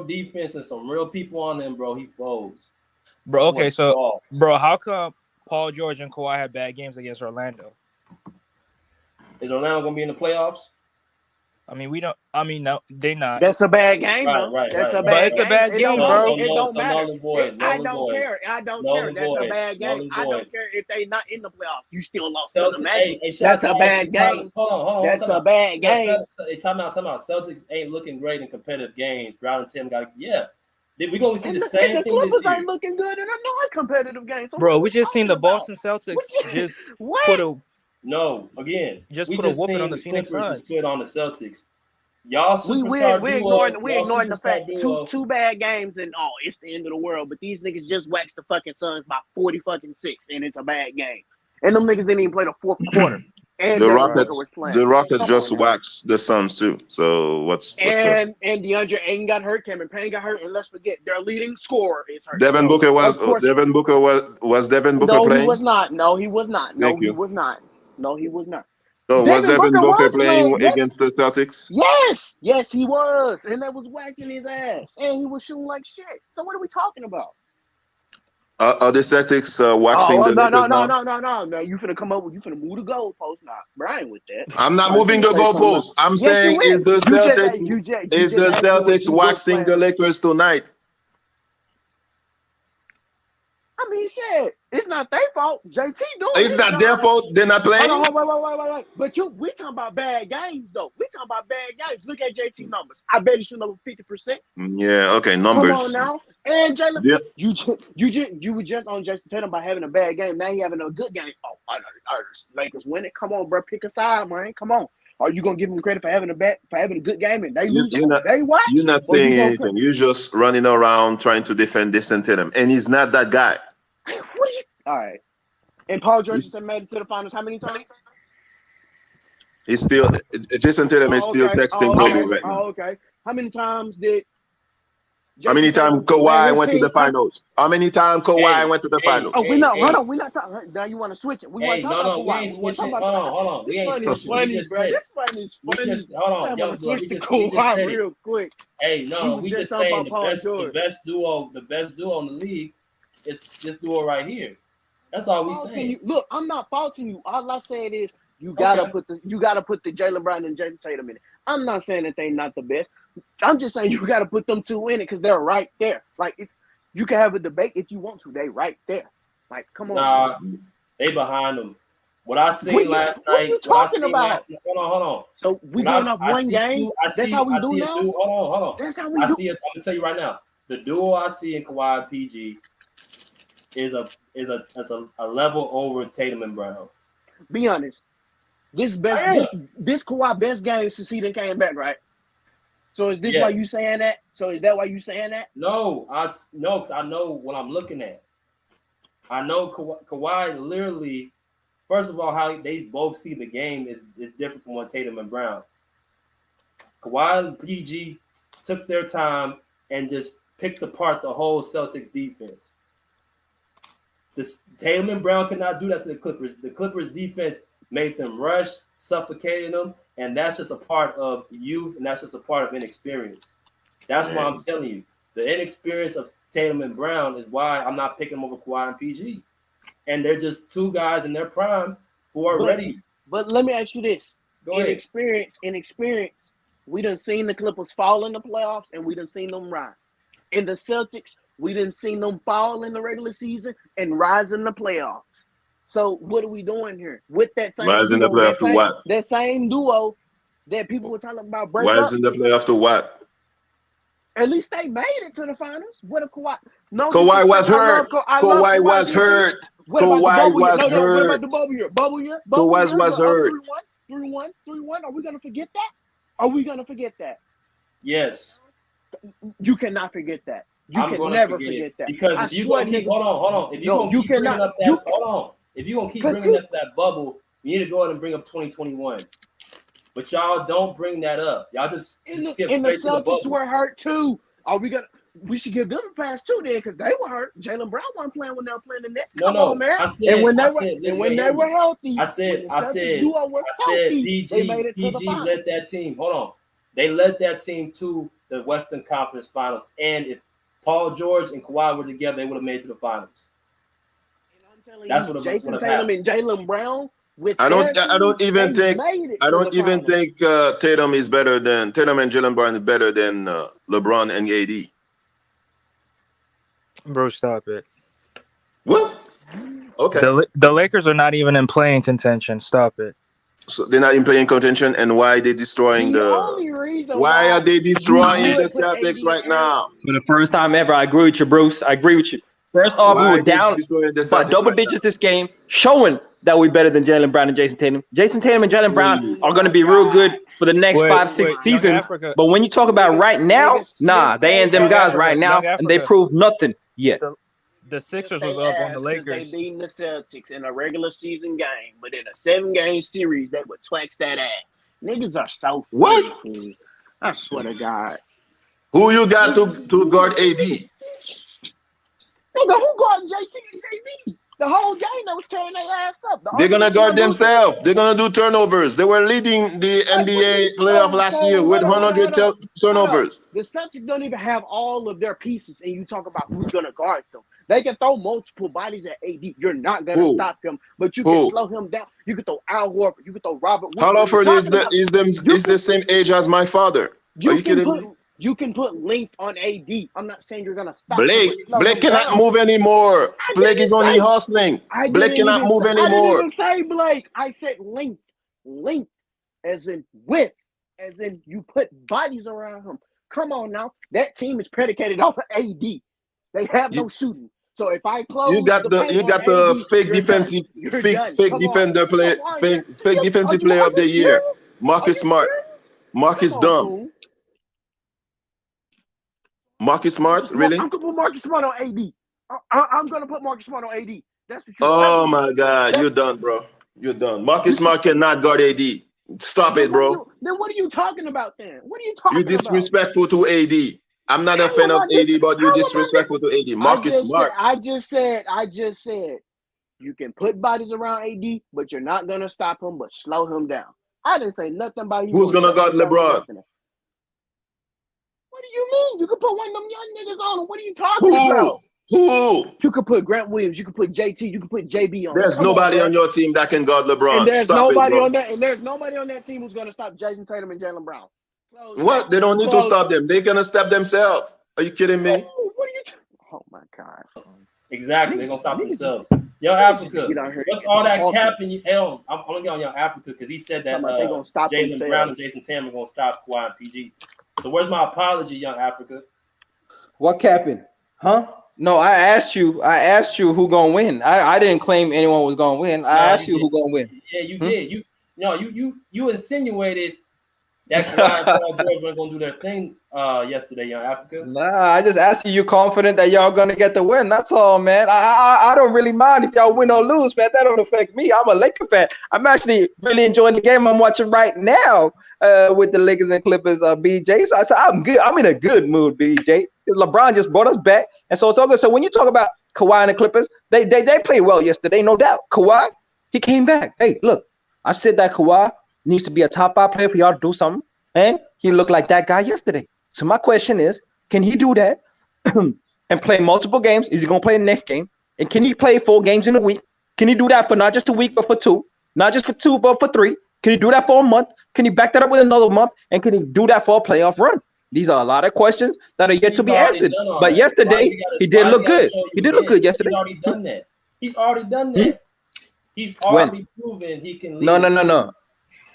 defense and some real people on them, bro. He folds. Bro, okay, so how come Paul George and Kawhi had bad games against Orlando? Is Orlando gonna be in the playoffs? I mean, no, they're not. That's a bad game, though. Right. That's a bad game. It's a bad game, bro. It don't matter. I don't care. That's a bad game. I don't care if they not in the playoffs. You still lost to the Magic. That's a bad game. Hold on. That's a bad game. Time out. Celtics ain't looking great in competitive games. Brown and Tim got we're going to see the same thing this year. The Clippers ain't looking good in a non-competitive game. So bro, we just seen the Boston Celtics just put a put a whooping on the Phoenix Suns. Just put on the Celtics. Y'all we ignoring the fact two bad games and it's the end of the world. But these niggas just waxed the fucking Suns by 40-6, and it's a bad game. And them niggas didn't even play the fourth quarter. And the Rockets just waxed the Suns too. So what's and DeAndre Ayton got hurt, Cameron Payne got hurt, and let's forget their leading scorer is hurt. Devin Booker was Devin Booker playing? No, he was not. No, he was not. So was Devin Booker playing against the Celtics? Yes, he was, and that was waxing his ass, and he was shooting like shit. So what are we talking about? Are the Celtics waxing the Lakers now? No. You finna move the goalpost now. Brian with that. I'm not moving the goalpost. I'm saying is the Celtics waxing the Lakers tonight? I mean, shit. It's not their fault. JT doing It's not their fault. They're not playing. Wait. But we talking about bad games, though. We talking about bad games. Look at JT numbers. I bet he should over 50%. Yeah, okay, numbers. Come on now. And Jaylen, you were just on Jayson Tatum by having a bad game. Now he having a good game. Oh, Lakers winning. Come on, bro. Pick a side, man. Come on. Are you gonna give him credit for having a good game and they lose? You're not saying anything. You're just running around trying to defend Jayson Tatum, and he's not that guy. What are you? All right. And Paul George made it to the finals how many times? He's still Jayson Tatum is still texting Kobe right now. Okay. How many times did How many times Kawhi went to the finals? How many times Kawhi went to the finals? Oh, we're not talking. Now you want to switch it. We want to talk about Kawhi. We ain't switching. Hold on. We ain't switching. Funny, bro. This one is funny. Hold on, yo, switch to Kawhi real quick. Hey, no, we just saying the best duo in the league is this duo right here. That's all we saying. Look, I'm not faulting you. All I said is you gotta put the Jaylen Brown and Jayson Tatum in it. I'm not saying that they not the best. I'm just saying you gotta put them two in it because they're right there. Like you can have a debate if you want to. They right there. Like, come on. Nah, they behind them. What I seen last night. What are you talking about? Hold on. So we going off one game. That's how we do now. Hold on. That's how we do. I'm gonna tell you right now. The duo I see in Kawhi and PG is a level over Tatum and Brown. Be honest. This Kawhi best game since he done came back, right? So is this why you saying that? So is that why you saying that? No, because I know what I'm looking at. I know Kawhi literally, first of all, how they both see the game is different from what Tatum and Brown. Kawhi and PG took their time and just picked apart the whole Celtics defense. Tatum and Brown could not do that to the Clippers. The Clippers defense made them rush, suffocated them, and that's just a part of youth, and that's just a part of inexperience. That's why I'm telling you, the inexperience of Tatum and Brown is why I'm not picking them over Kawhi and PG. And they're just two guys in their prime who are ready. But let me ask you this. Go ahead. In experience, we done seen the Clippers fall in the playoffs, and we done seen them rise. In the Celtics, we done seen them fall in the regular season and rise in the playoffs. So what are we doing here with that same rise in the playoff to what? That same duo that people were talking about break rise in the playoff to what? At least they made it to the finals. What if Kawhi? No, Kawhi was hurt. Kawhi was hurt. Kawhi was hurt. What about the bubble year? Kawhi was hurt. 3-1. Are we gonna forget that? Yes. You cannot forget that. You can never forget that. Because if you gonna keep hold on. If you gonna keep bringing up that if you gonna keep bringing up that bubble, you need to go ahead and bring up 2021. But y'all don't bring that up. Y'all just skip straight to the bubble. Celtics were hurt too. We should give them a pass too then because they were hurt. Jaylen Brown wasn't playing when they were playing the Nets. When they were healthy, PG led that team. Hold on. They led that team to the Western Conference Finals. And if Paul George and Kawhi were together, they would have made it to the finals. That's what Jayson Tatum and Jaylen Brown. I don't even think Tatum is better than Tatum and Jaylen Brown is better than LeBron and AD. Bro, stop it. What? Okay. The Lakers are not even in playing contention. Stop it. So they're not in playing contention, and why are they destroying why are they destroying the Celtics right now? For the first time ever, I agree with you, Bruce. I agree with you. First off, we were down by double digits this game, showing that we're better than Jaylen Brown and Jayson Tatum. Jayson Tatum and Jaylen Brown are going to be real good for the next 5-6 seasons. But when you talk about right now, they ain't them guys right now, and they prove nothing yet. The Sixers was up on the Lakers. They beating the Celtics in a regular season game, but in a 7-game series, they would twax that ass. Niggas are so funny. I swear to God. Who you got to guard AD? Nigga, who guarding JT and KB? The whole game they was tearing their ass up. They're gonna guard themselves. They're gonna do turnovers. They were leading the NBA playoff last year with 100 turnovers. The Celtics don't even have all of their pieces, and you talk about who's gonna guard them. They can throw multiple bodies at AD. You're not gonna stop him, but you can slow him down. You can throw Al Horford. You can throw Robert Williams. Al Horford is the same age as my father. Are you kidding me? You can put length on AD. I'm not saying you're gonna stop. Blake cannot move anymore. Blake is only hustling. Blake cannot move anymore. I didn't say Blake. I said length. Length, as in width, as in you put bodies around him. Come on now. That team is predicated off of AD. They have no shooting. So if I close, you got the fake defensive, fake defender player, fake defensive player of the year, Marcus Smart, Marcus Dunn. Marcus Smart, really? I'm gonna put Marcus Smart on AD. I'm gonna put Marcus Smart on AD. That's what you're Oh my God, you're done, bro. You're done. Marcus Smart cannot guard AD. Stop it, bro. Then what are you talking about then? What are you talking about? You're disrespectful to AD. I'm not a fan of AD, but you're disrespectful to AD. Marcus Smart. I just said. You can put bodies around AD, but you're not gonna stop him, but slow him down. I didn't say nothing about you. Who's gonna guard LeBron? What do you mean? You can put one of them young niggas on him. What are you talking about? Who? You could put Grant Williams. You could put JT. You could put JB on. There's nobody on your team that can guard LeBron. And there's nobody on that. And there's nobody on that team who's gonna stop Jayson Tatum and Jaylen Brown. What? They don't need to stop them. They're gonna stop themselves. Are you kidding me? What are you? Oh my God. Exactly. They're gonna stop themselves. Young Africa. What's all that capping? Hell, I'm gonna get on Young Africa because he said that Jaylen Brown and Jayson Tatum are gonna stop Kawhi and PG. So where's my apology, Young Africa? What capping? Huh? No, I asked you who gonna win. I didn't claim anyone was gonna win. I asked you who gonna win. Yeah, you did. You insinuated that Kawhi and Paul George weren't gonna do their thing yesterday, Young Africa. Nah, I just asked you confident that y'all gonna get the win. That's all, man. I don't really mind if y'all win or lose, man. That don't affect me. I'm a Laker fan. I'm actually really enjoying the game I'm watching right now with the Lakers and Clippers, BJ. So I said I'm good. I'm in a good mood, BJ. LeBron just brought us back, and so it's all good. So when you talk about Kawhi and the Clippers, they played well yesterday, no doubt. Kawhi, he came back. Hey, look, I said that Kawhi needs to be a top 5 player for y'all to do something, and he looked like that guy yesterday. So my question is, can he do that and play multiple games? Is he gonna play the next game? And can he play 4 games in a week? Can he do that for not just a week, but for 2? Not just for 2, but for 3? Can he do that for a month? Can he back that up with another month? And can he do that for a playoff run? These are a lot of questions that are yet to be answered. But yesterday, he did look good. He did look good yesterday. He's already done that. He's already proven he can lead. No.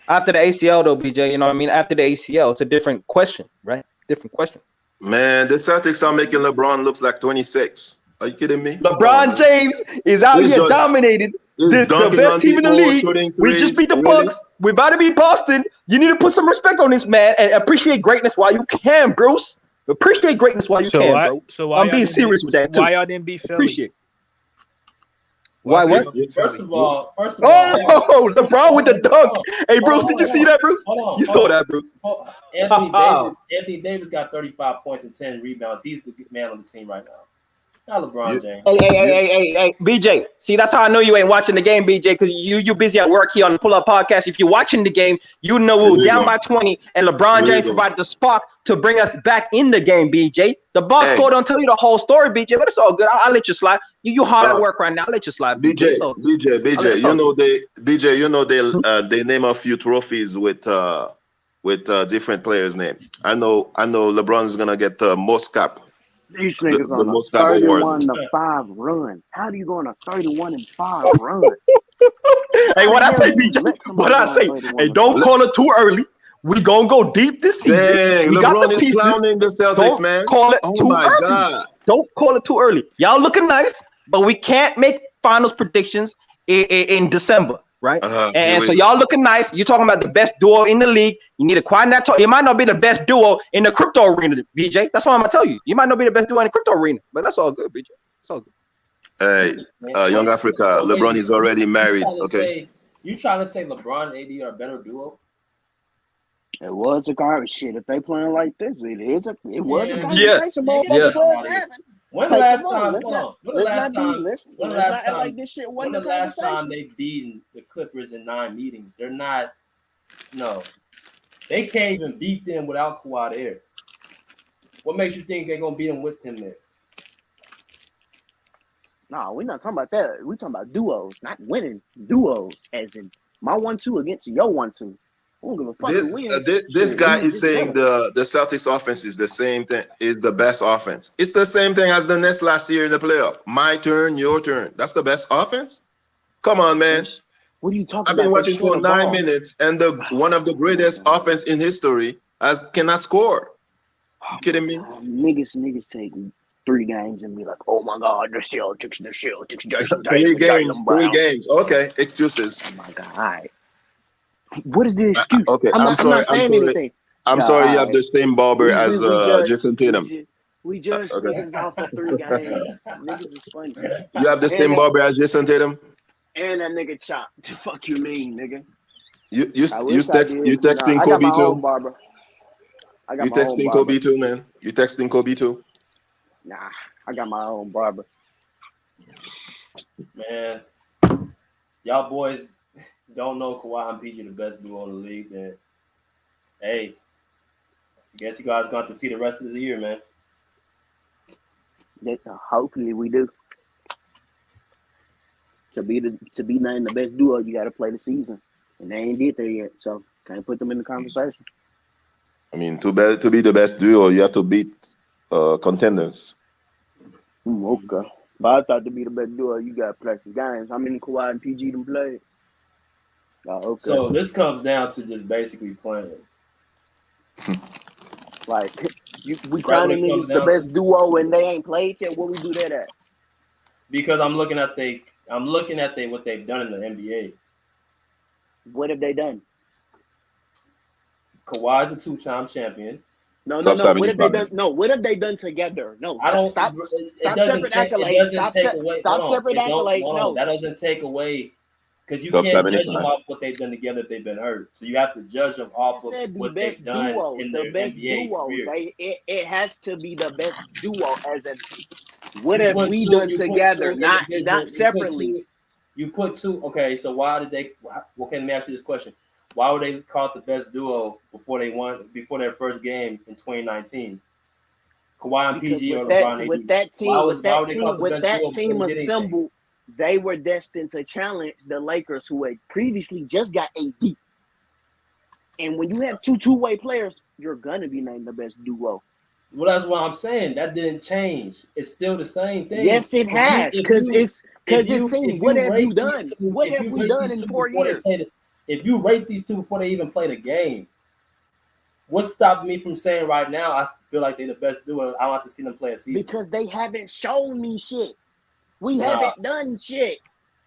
After the ACL, though, BJ, you know what I mean? After the ACL, it's a different question, right? Different question. Man, the Celtics are making LeBron looks like 26. Are you kidding me? LeBron James is out here dominated. This the best team in the league. We just beat the Bucks. We're about to beat Boston. You need to put some respect on this man and appreciate greatness while you can, Bruce. Appreciate greatness while you can, bro. So I'm being serious with that too. Why y'all didn't beat Philly? Appreciate. Why what? First of all, LeBron with the dunk. Hey, Bruce, did you see that, Bruce? You saw that, Bruce. Anthony Davis got 35 points and 10 rebounds. He's the man on the team right now. Not LeBron James. Hey, BJ. See, that's how I know you ain't watching the game, BJ, because you busy at work here on the Pull Up Podcast. If you're watching the game, you know we were down by 20, and LeBron James provided the spark to bring us back in the game, BJ. The box score don't tell you the whole story, BJ, but it's all good. I'll let you slide. You hard at work right now. I'll let you slide, BJ. BJ, they name a few trophies with different players' name. I know LeBron's gonna get the most cap. These niggas on a 31-5 run. How do you go on a 31-5 run? Hey, what I say, BJ? What I say? Hey, don't call it too early. We gonna go deep this season. Dang, LeBron is clowning the Celtics, man. Call it too early. God. Don't call it too early. Y'all looking nice, but we can't make finals predictions in December, right? And so y'all looking nice. You're talking about the best duo in the league. You need to quiet that talk. It might not be the best duo in the crypto arena, BJ. That's what I'm gonna tell you. You might not be the best duo in the crypto arena, but that's all good, BJ. It's all good. Hey, Young Africa, LeBron is already married. Okay. You trying to say LeBron and AD are a better duo? It was a garbage shit. If they playing like this, it was a conversation. When the last time? When the last time they beaten the Clippers in 9 meetings? They're not. No, they can't even beat them without Kawhi there. What makes you think they're gonna beat them with him there? No, we're not talking about that. We're talking about duos, not winning duos, as in my 1-2 against your 1-2. This guy is saying the Celtics offense is the same thing, is the best offense. It's the same thing as the Nets last year in the playoff. My turn, your turn. That's the best offense? Come on, man. What are you talking about? I've been watching for 9 minutes, and one of the greatest offense in history cannot score. You kidding me? Niggas take 3 games and be like, oh my God, the Celtics. 3 games. Okay, excuses. Oh my God, all right. What is the excuse? Okay, I'm sorry. I'm sorry you have the same barber as Jayson Tatum. We just niggas out for 3 games. Niggas is funny. You have the same barber as Jayson Tatum? And that nigga Chop. The fuck you mean, nigga? You texting Kobe too? I got You my own texting barber. Kobe too, man? You texting Kobe too? Nah, I got my own barber. Man, y'all boys don't know Kawhi and PG the best duo in the league, then hey, I guess you guys going to see the rest of the year, man. Hopefully we do. To be named the best duo, you got to play the season, and they ain't did there yet, so can't put them in the conversation. I mean, to be the best duo, you have to beat contenders. Okay. But I thought to be the best duo, you got to play some games. How many Kawhi and PG them played? Oh, okay. So this comes down to just basically playing. Like, we crowning niggas the best duo and they ain't played yet. Where we do that at? Because I'm looking at what they've done in the NBA. What have they done? Kawhi's a 2-time champion. No. What have they done? No, what have they done together? No, I don't. Stop separate accolades. Stop separate accolades. No, that doesn't take away. Because you can't judge them off what they've done together if they've been hurt. So you have to judge them off of what they've done in their NBA career. It has to be the best duo as in what have we done together, not separately. You put two. Okay, so why did they? Well, can I ask you this question? Why were they called the best duo before their first game in 2019? Kawhi and PG or LeBron? With that team assembled, they were destined to challenge the Lakers, who had previously just got AD. And when you have two-way players, you're gonna be named the best duo. Well, that's what I'm saying. That didn't change. It's still the same thing. Yes, it has. Because it's seen. What have you done? What have we done in 4 years? If you rate these two before they even played a game, what's stopping me from saying right now I feel like they're the best duo? I don't have to see them play a season. Because they haven't shown me shit. We haven't done shit.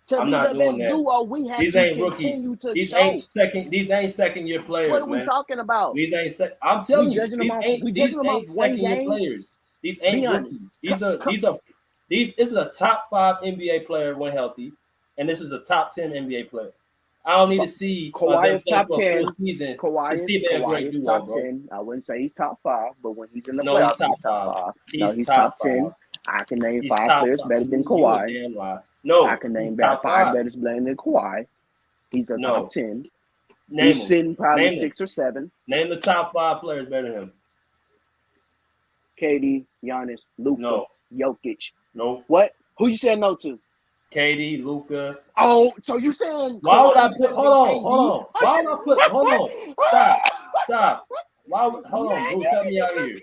To I'm be not the doing best that. duo, we have these to ain't continue rookies. to These show. ain't second year players. What are we man. talking about? These ain't I'm telling you, these ain't second year players. These ain't rookies. This is a top 5 NBA player when healthy, and this is a top 10 NBA player. I don't need to see Kawhi is top 10. Season Kawhi to see they're a great duo, top bro. 10. I wouldn't say he's top 5, but when he's in the playoffs, he's top 5. He's top 10. I can name 5 players better than Kawhi. No, I can name 5 better than Kawhi. He's a top 10. He's sitting probably 6 or 7. Name the top 5 players better than him. KD, Giannis, Luka, Jokic. No. What? Who you saying no to? KD, Luka. Oh, so you saying? Why would I put? Hold on. Why would I put? Hold on. Stop. Why would? Hold on, Bruce. Help me out here.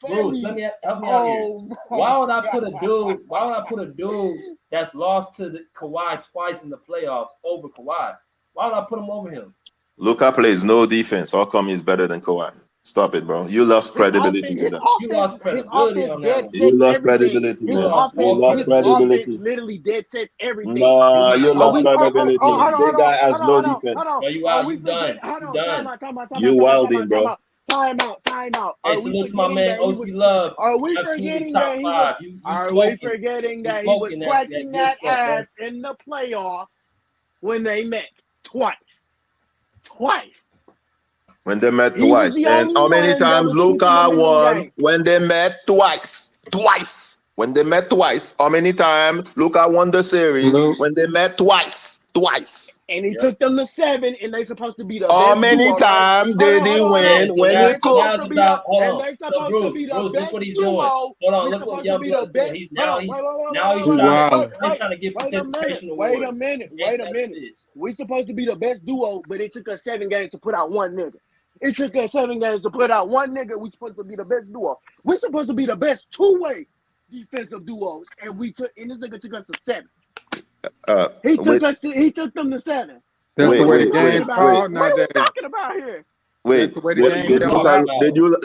Bruce, help me out here. Why would I put a dude? Why would I put a dude that's lost to the Kawhi twice in the playoffs over Kawhi? Why would I put him over him? Luka plays no defense. How come he's better than Kawhi? Stop it, bro. You lost credibility. You lost credibility on that. You lost credibility. His offense literally dead sets everything. Nah, you lost credibility. This guy has no defense. No, you out. You done. You wilding, bro. Time out. Hey, salute to my man OC Love. Are we forgetting that he was twatching that ass in the playoffs when they met twice? When they met twice. And how many times Luka won when they met twice? When they met twice. How many times Luka won the series when they met twice? And he took them to 7, and they supposed to be the How best many duo, times did he win when he cooked? And they supposed to be the best duo. Hold on, look what young Bruce doing. He's trying to get participation. Wait a minute. We supposed to be the best duo, but it took us 7 games to put out one nigga. We supposed to be the best duo. We supposed to be the best 2-way defensive duos, and this nigga took us to 7. He took them to 7. That's the way the game's called nowadays. What are we talking about here? Wait,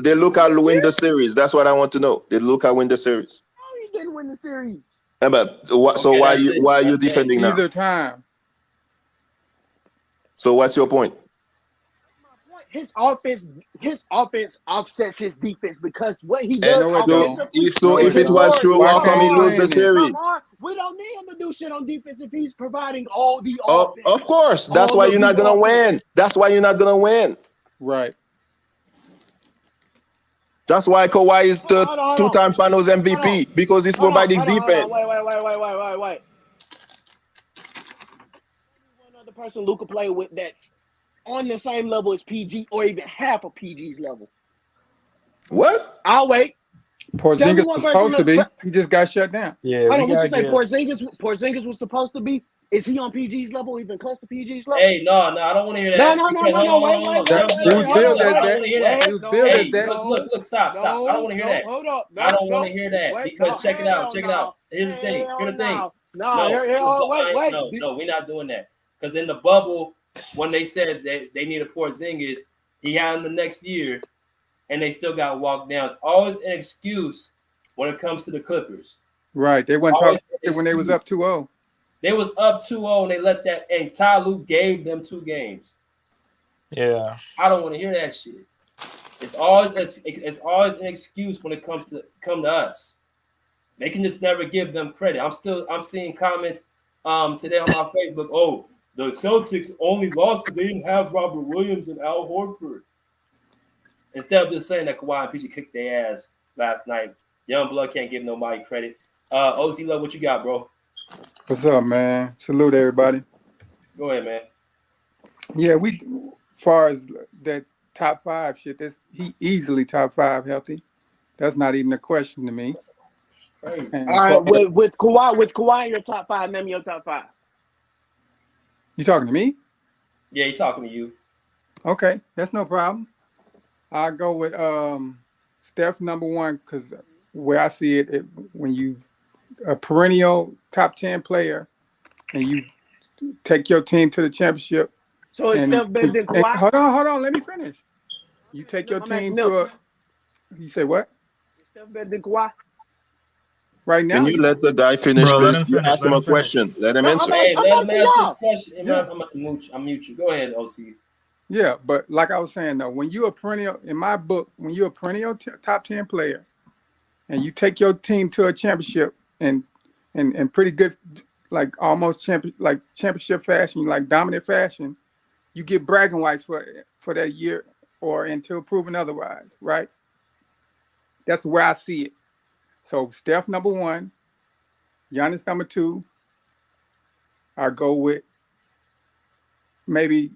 did Luka win the series? That's what I want to know. Did Luka win the series? No, he didn't win the series. Yeah, but why are you defending now? Either time. So what's your point? His offense offsets his defense because what he does. So if it was true, how come he lose the series? We don't need him to do shit on defense if he's providing all the offense. Of course, that's why you're not gonna win. That's why you're not gonna win. Right. That's why Kawhi is the Hold on. two-time Finals MVP because he's providing defense. Wait. One other person Luka played with that's on the same level as PG or even half of PG's level. What? I'll wait. Porzingis was supposed to be. He just got shut down. Yeah. Hold on, what you say? Porzingis was supposed to be? Is he on PG's level, even close to PG's level? Hey, no, I don't want to hear that. No. Wait. He was billed as that. He was billed as that. Look, stop. I don't want to hear that. Hold up. I don't want to hear that because check it out. Here's the thing. No, we're not doing that. Because in the bubble, when they said that they needed Porzingis, he had him the next year, and they still got walked down. It's always an excuse when it comes to the Clippers. Right. They weren't talking when they was up 2-0. They was up 2-0 and they let that, and Ty Lue gave them 2 games. Yeah. I don't want to hear that shit. It's always an excuse when it comes to us. They can just never give them credit. I'm seeing comments today on my Facebook. Oh, the Celtics only lost because they didn't have Robert Williams and Al Horford. Instead of just saying that Kawhi and PG kicked their ass last night, Young Blood can't give nobody credit. OC Love, what you got, bro? What's up, man? Salute everybody. Go ahead, man. Yeah, as far as that top 5 shit, he easily top 5 healthy. That's not even a question to me. Crazy. All right, with Kawhi in your top 5, name your top 5. You talking to me? Yeah, he's talking to you. Okay, that's no problem. I'll go with Steph number 1 because where I see it, when you a perennial top 10 player and you take your team to the championship. So is Steph better than Kawhi? Hold on, let me finish. You take your team to a. You say what? Is Steph better than Kawhi? Right now. Can you let the guy finish, please? You ask him a question. Let him answer. Hey, let him answer his question. I'm about to mute you. Go ahead, OC. Yeah, but like I was saying though, when you're a perennial, in my book, when you're a perennial top 10 player, and you take your team to a championship and pretty good, like almost championship fashion, like dominant fashion, you get bragging rights for that year or until proven otherwise, right? That's where I see it. So Steph number 1, Giannis number 2. I go with maybe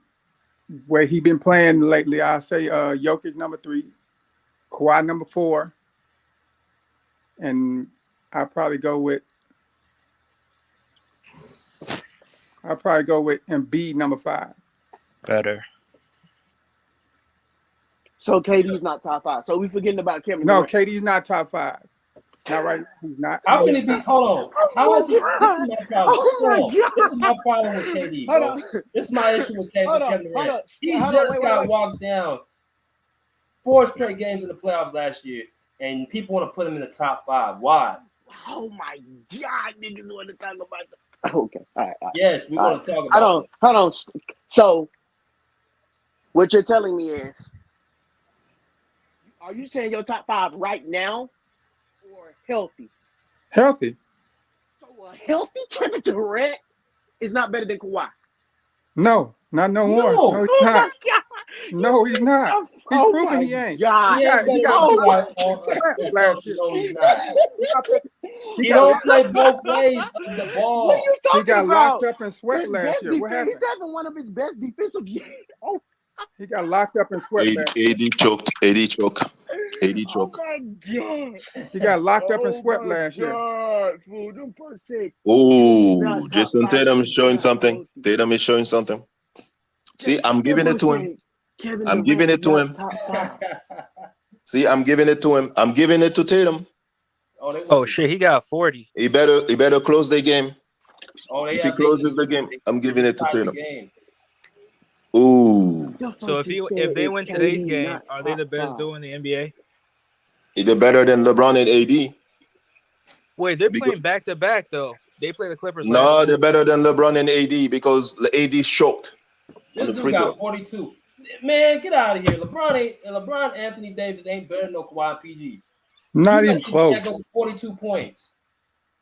where he been playing lately. I say Jokic number 3, Kawhi number 4, and I'll probably go with Embiid number 5. Better. So KD's not top 5. So we forgetting about Kevin No, Durant. KD's not top 5. Not right. He's not. How can he be? Hold on. How is he? This is my problem. Oh my God. This is my problem with KD, bro. This is my issue with Kevin Durant. He just got walked down 4 straight games in the playoffs last year, and people want to put him in the top 5. Why? Oh my God, niggas want to talk about that. Okay, all right. Yes, we want to talk about it. Hold on. So, what you're telling me is, are you saying your top 5 right now or healthy? Healthy. So a healthy Kevin Durant is not better than Kawhi? No, not no more. No, he's not. No, he's not. He's proven he ain't. God. He don't play both ways of the ball. What are you talking He got about? locked up and sweat last year. What happened? He's having one of his best defensive games. Oh. He got locked up and sweat last year. AD choked. Oh my God. He got locked up and sweat last year. Oh, Jayson Tatum is showing something. Tatum is showing something. See, I'm giving it to him. I'm giving it to him. See, I'm giving it to him. I'm giving it to Tatum. Oh shit, he got 40. He better close the game. If he closes the game, I'm giving it to Tatum. Ooh. So if they win today's game, are they the best duo in the NBA? They're better than LeBron and AD. Wait, they're playing back to back though. They play the Clippers. No, they're better than LeBron and AD because AD choked. This dude got 42. Man, get out of here. LeBron Anthony Davis ain't better than no Kawhi and PG. Not even close. 42 points.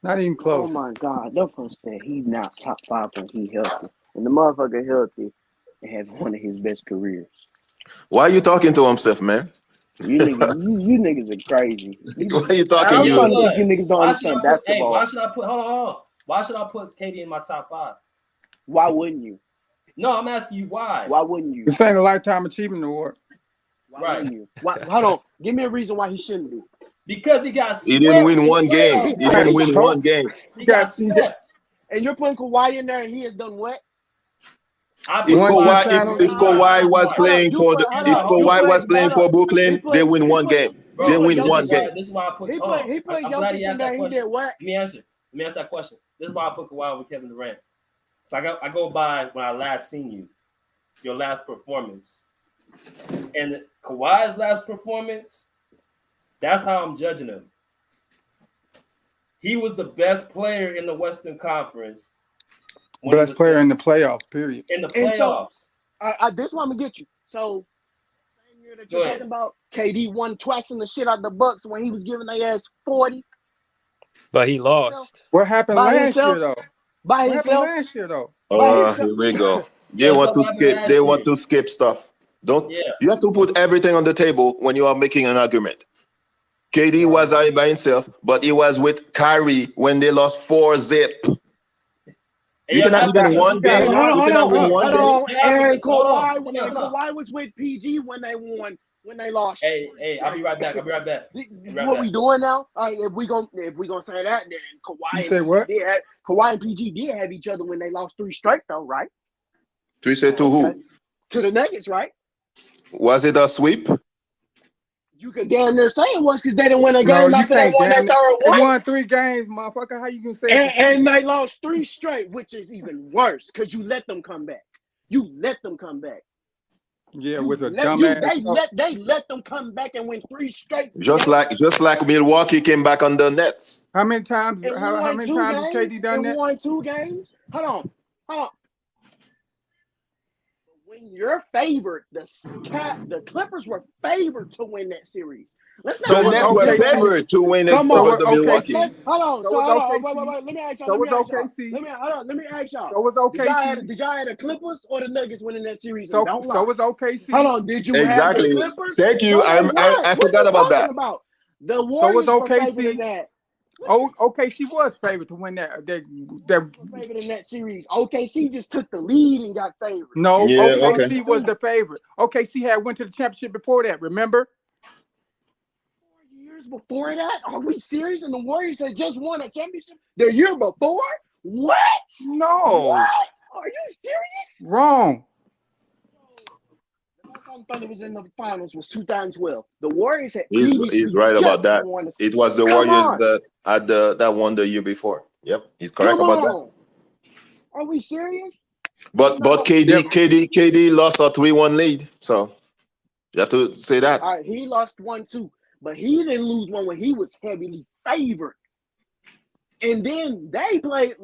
Not even close. Oh my God. That first said he's not top 5 when he healthy. And the motherfucker healthy and has one of his best careers. Why are you talking to himself, man? You niggas are crazy. What are you talking? I'm You starting to think you niggas don't understand basketball. Why should I put? Hold on. Why should I put KD in my top 5? Why wouldn't you? No, I'm asking you why. Why wouldn't you? This ain't a lifetime achievement award. Why wouldn't you? Why, hold on. Give me a reason why he shouldn't be. Because he got. He didn't win one game. He didn't win one game. He got swept. And you're putting Kawhi in there, and he has done what? If Kawhi was playing for Brooklyn, they win one game. They win one game. This is why I put. He played Jokic in there. He did what? Let me answer that question. This is why I put Kawhi over Kevin Durant. So I go by when I last seen you, your last performance, and Kawhi's last performance. That's how I'm judging him. He was the best player in the Western Conference. Best player in the playoffs, period. In the playoffs. So, this one I'm gonna get you. So, same year that you're talking about, KD won twaxing the shit out the Bucks when he was giving their ass 40. But he lost. What happened last year, though? By himself. Last year, though. Here we go. They want to skip. They want to skip stuff. Don't. Yeah. You have to put everything on the table when you are making an argument. KD was out by himself, but he was with Kyrie when they lost 4-0. You cannot win one game. You cannot win one game. And Kawhi was with PG when they won. When they lost. Hey, I'll be right back. This is what we doing now. All right, if we gonna say that, then Kawhi and PG did have each other when they lost 3 straight, though, right? 3 straight to who? To the Nuggets, right? Was it a sweep? You could damn near say it was because they didn't win a game after they won that third one. They won 3 games, motherfucker. How you gonna say it? And they lost 3 straight, which is even worse because you let them come back. Yeah, with a dumbass. They let them come back and win 3 straight. Just like Milwaukee came back on the Nets. How many times? How many times has KD done that? Won 2 games. Hold on. When you're favored, the Clippers were favored to win that series. The Nets were favored to win it over the Milwaukee. Hold on. Let me ask y'all. So was OKC. Let me ask y'all. So was OKC. Did y'all have the Clippers or the Nuggets winning that series? So was OKC. Hold on. Did you have the Clippers? Thank you. I forgot about that. The Warriors were favored in that. OKC was favored to win that. Favored in that series. OKC just took the lead and got favored. No, OKC was the favorite. OKC had went to the championship before that. Remember? 4 years before that? Are we serious? And the Warriors had just won a championship the year before? What? No. What? Are you serious? Wrong. I thought it was in the finals was 2012. The Warriors had. He's right about that. It was the Warriors that won the year before. Yep, he's correct about that. Are we serious? But KD lost a 3-1 lead, so you have to say that. All right, he lost 1-2, but he didn't lose one when he was heavily favored. And then they played.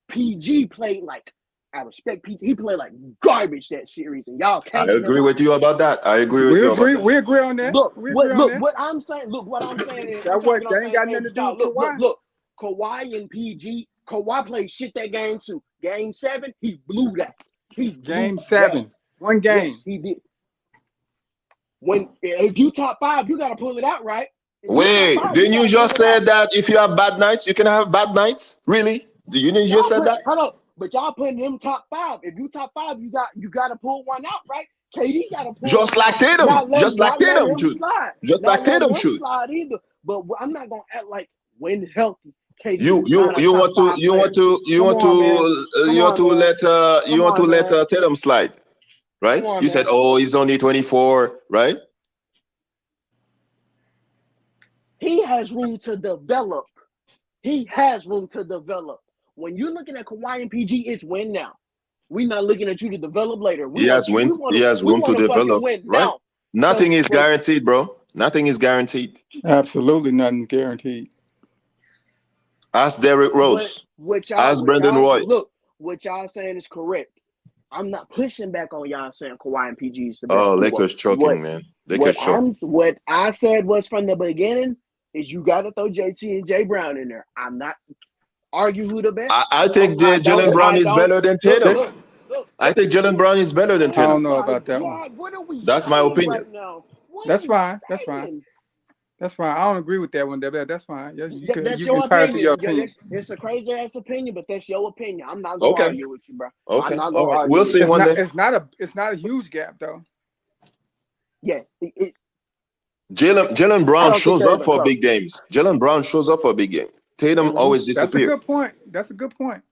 PG played like. I respect PG. He played like garbage that series, and y'all can't. I agree with you about that. We agree on that. Look, what I'm saying is that what they ain't got nothing to do with Kawhi. Look, Kawhi and PG. Kawhi played shit that game too. Game 7, he blew that. Game 7, one game. Yes, he did. If you top 5, you gotta pull it out, right? Wait, didn't you just say that if you have bad nights, you can have bad nights? Really? You didn't just say that? Hold up. But y'all putting them top 5. If you top 5, you got to pull one out, right? KD got to pull. Just like Tatum. Just like Tatum should. Just like Tatum should. Slide either. But I'm not gonna act like when healthy. KD you want to let Tatum slide, right? You said, oh, he's only 24, right? He has room to develop. When you're looking at Kawhi and PG, it's win now. We're not looking at you to develop later. He has room to develop, right? Now. Nothing is guaranteed, bro. Nothing is guaranteed. Absolutely nothing guaranteed. Ask Derrick Rose. Ask Brendan Roy. Look, what y'all saying is correct. I'm not pushing back on y'all saying Kawhi and PG is the best. Oh, Lakers choking, man. Lakers choking. What I said was from the beginning is you got to throw JT and Jay Brown in there. I'm not argue who the best. I think Jaylen Brown is better than Tatum. I think Jaylen Brown is better than Tatum. I don't know about that one. What are we? That's my opinion. Right now? That's are you fine. That's fine. saying? That's fine. I don't agree with that one, Debbie. That's fine. That's You your entitled to your opinion. opinion. It's a crazy ass opinion, but that's your opinion. I'm not gonna Okay. argue with you, bro. Okay. I'm not All gonna right. argue. We'll with see you. one day. It's not a huge gap though. Yeah, Jaylen I Brown don't think shows they're up even for close. big games. Jaylen Brown shows up for a big game. Tatum always That's a disappears. good point. That's a good point.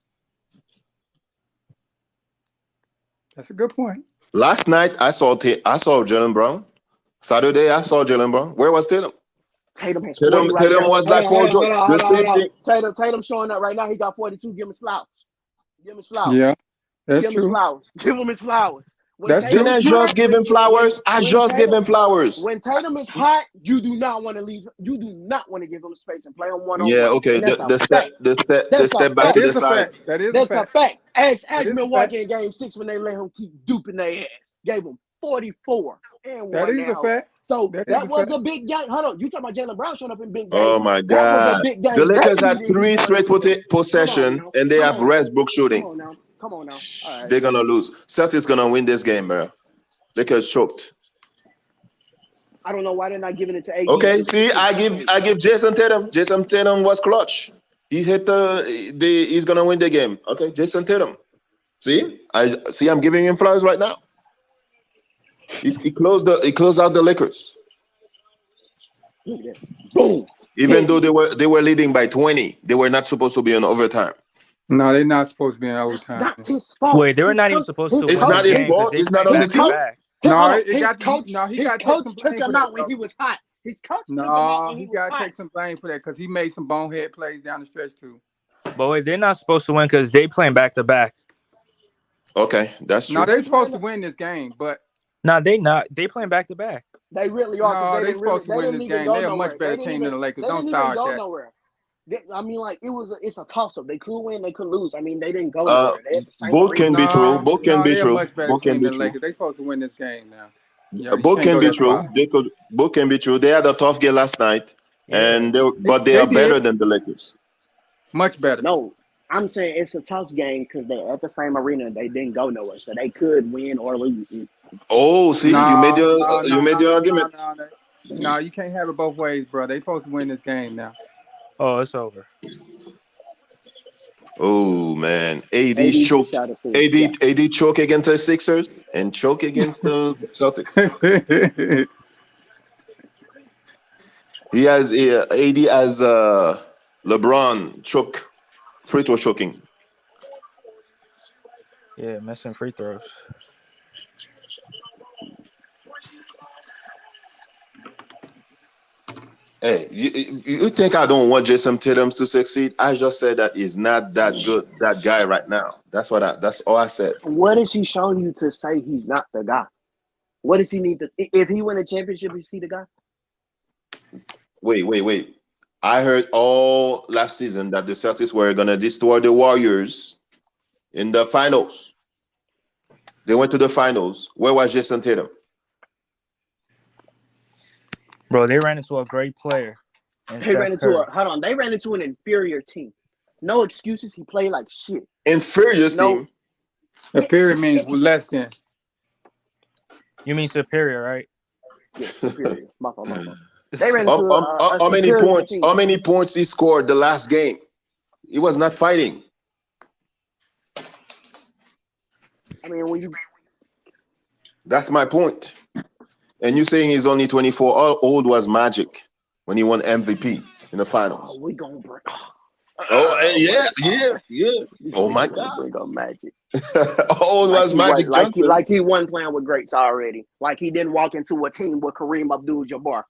That's a good point. Last night I saw Jaylen Brown. Saturday I saw Jaylen Brown. Where was Tatum? Tatum has 40 right Tatum now. was like Paul George. The same thing. Tatum showing up right now. He got 42. Give him his flowers. Give him his flowers. Yeah, that's Give him his true. flowers. Give him his flowers. Didn't I just give him flowers? I just gave him flowers. When Tatum is hot, you do not want to leave. You do not want to give him space and play him one-on-one. Yeah, okay. And that's a fact. The step back That to is the a side. fact. That is That's a a fact. fact. Ask is a Milwaukee in Game 6 when they let him keep duping their ass. Gave him 44 and That one is a now. fact. So That was is a a big game. Hold on, you talking about Jaylen Brown showing up in big games? Oh my That was God. a big game. The Lakers That had meeting 3 he straight wanted. possession and they have Westbrook shooting. Come on now. All right. They're gonna lose. Celtics gonna win this game, bro. Lakers choked. I don't know why they're not giving it to AD. Okay, see, I give Jayson Tatum. Jayson Tatum was clutch. He hit he's gonna win the game. Okay, Jayson Tatum. See, I'm giving him flowers right now. He closed out the Lakers. Boom. Even though they were leading by 20, they were not supposed to be in overtime. No, they're not supposed to be in overtime. Not his fault. Wait, they were not even supposed to win It's not the his game because fault. they It's not played on the back to team. back. His coach took him out when he was hot. His coach took him out when he he was got to hot. take some blame for that because he made some bonehead plays down the stretch too. But wait, they're not supposed to win because they playing back to back. Okay, that's true. No, they're supposed to win this game, but they not. They playing back to back. They really are. No, they're supposed to win this game. They're a much better team than the Lakers. Don't start that. Nowhere. I mean, like it's a toss-up. They could win, they could lose. I mean, they didn't go nowhere. They had the same Both can be true. Both can be they're true. a much better Both can team be than the true. Lakers. They're supposed to win this game now. Both can be true. Both can be true. They had a tough game last night, and they are better than the Lakers. Much better. No, I'm saying it's a tough game because they're at the same arena. They didn't go nowhere, so they could win or lose. Oh, see, you made your argument. No, you can't have it both ways, bro. They supposed to win this game now. Oh, it's over. Oh man, AD choke against the Sixers and choke against the Celtics. He has AD as LeBron free throw choking. Yeah, missing free throws. Hey, you think I don't want Jayson Tatum to succeed? I just said that he's not that good, that guy right now. That's all I said. What is he showing you to say he's not the guy? What does he need to? If he win a championship, is he the guy? Wait. I heard all last season that the Celtics were gonna destroy the Warriors in the finals. They went to the finals. Where was Jayson Tatum? Bro, they ran into a great player. They ran into an inferior team. No excuses. He played like shit. Inferior team? Inferior means less than. You mean superior, right? Yeah, superior. My fault. They ran into how many points? Team. How many points he scored the last game? He was not fighting. I mean, That's my point. And you saying he's only 24? How old was Magic when he won MVP in the finals? Oh, we gonna break. Oh, yeah. Oh my God. Bring up Magic. How old was Magic Johnson? Like he wasn't playing with greats already. Like he didn't walk into a team with Kareem Abdul-Jabbar.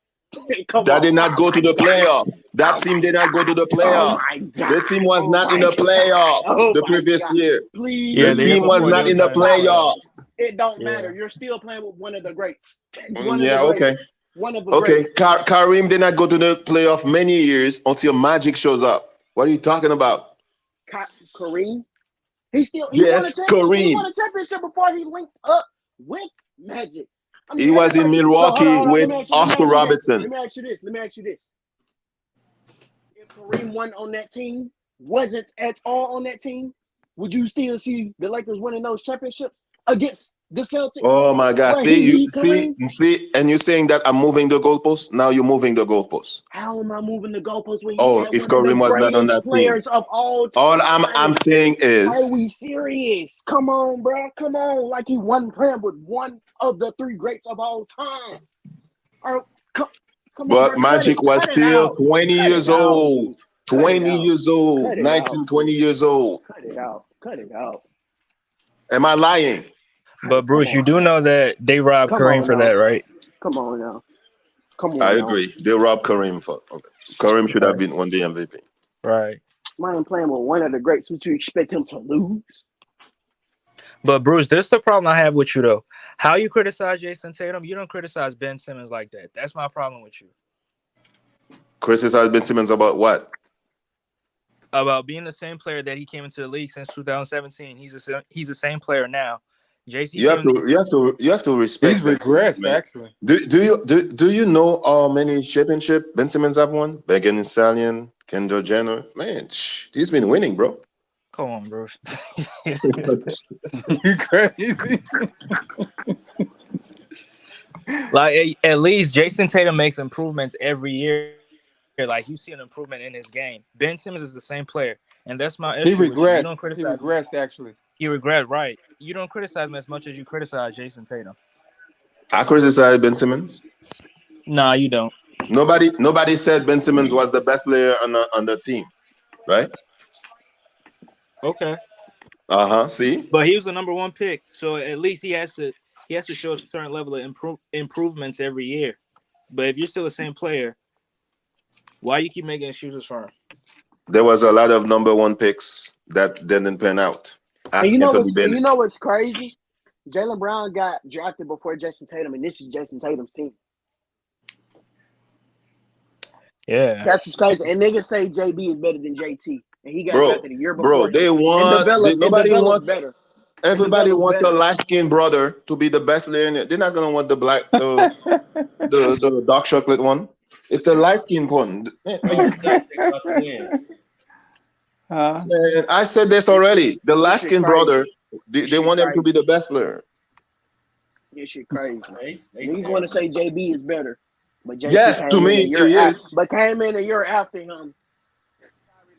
That did not go to the playoff. That team did not go to the playoff. Oh my God. The team was not in the playoff the previous year. Please. The team was not in the playoff. It don't matter. You're still playing with one of the greats. Okay. One of the greats. Kareem did not go to the playoff many years until Magic shows up. What are you talking about? Kareem? He Yes, Kareem. He won a championship before he linked up with Magic. I mean, he was in Milwaukee with Oscar Robertson. Let me ask you this. If Kareem wasn't at all on that team, would you still see the Lakers winning those championships against The Celtics. Oh my God! Where See, he you beat Kareem? see, and you're saying that I'm moving the goalposts. Now you're moving the goalposts. How am I moving the goalposts when he Oh, had if one of the Kareem was not on greatest that team, players of all time? all I'm saying Are is, we serious? Come on, bro. Come on. Like he wasn't playing with one of the three greats of all time. Or, come on, but bro. Magic was Cut it still out. 20 Cut years it out. old. Cut it 20 out. years old. Cut it 19, out. 20 years old. Cut it out. Cut it out. Am I lying? But Bruce, you do know that they robbed Come Kareem on for now. that, right? Come on now. Come on I now. agree. They robbed Kareem for. Okay. Kareem should have been won the MVP. Right. Man playing with one of the greats. Would you expect him to lose? But Bruce, this is the problem I have with you though. How you criticize Jayson Tatum, you don't criticize Ben Simmons like that. That's my problem with you. Criticize Ben Simmons about what? About being the same player that he came into the league since 2017. He's the same player now. Jayson You have to respect. He's regressed, man. actually. Do you know how many championships Ben Simmons have won? Megan Thee Stallion, Kendall Jenner. Man, he's been winning, bro. Come on, Bruce. You crazy? Like at least Jayson Tatum makes improvements every year. Like you see an improvement in his game. Ben Simmons is the same player, and that's my issue. He regressed. You don't criticize. He regressed, actually. He regressed, right? You don't criticize him as much as you criticize Jayson Tatum. I criticize Ben Simmons. Nah, you don't. Nobody said Ben Simmons was the best player on the team, right? Okay. See, but he was the number one pick, so at least he has to show a certain level of improvements every year. But if you're still the same player, why you keep making excuses for him? There was a lot of number one picks that didn't pan out. And you know what's crazy? Jaylen Brown got drafted before Jayson Tatum, and this is Jayson Tatum's team. Yeah, that's what's crazy. And niggas say JB is better than JT, and he got drafted a year before. Bro, they want nobody wants better. Everybody wants a light-skinned brother to be the best player in it. They're not gonna want the black, the dark chocolate one. It's the light-skinned one. Man, I said this already. The light-skinned brother, they want him to be the best player. This shit crazy. Niggas want to say JB is better, but JT yes, to me, he is. But came in a year after him. Already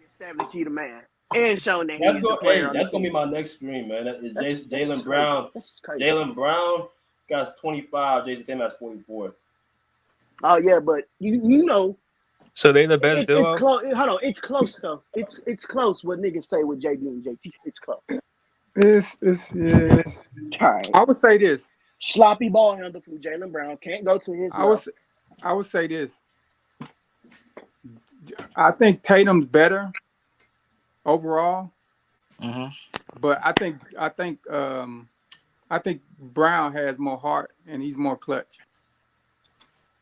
established he the man. And showing that that's gonna be my next stream, man. Is Jaylen Brown. Jaylen Brown got 25. Jayson Tatum has 44. Oh yeah, but you know. So they the best duo. It's close. Hold on, it's close though. It's close. What niggas say with JB and JT, it's close. Yes. Right. I would say this. Sloppy ball handle from Jaylen Brown can't go to his. I would say this. I think Tatum's better overall, but I think Brown has more heart and he's more clutch.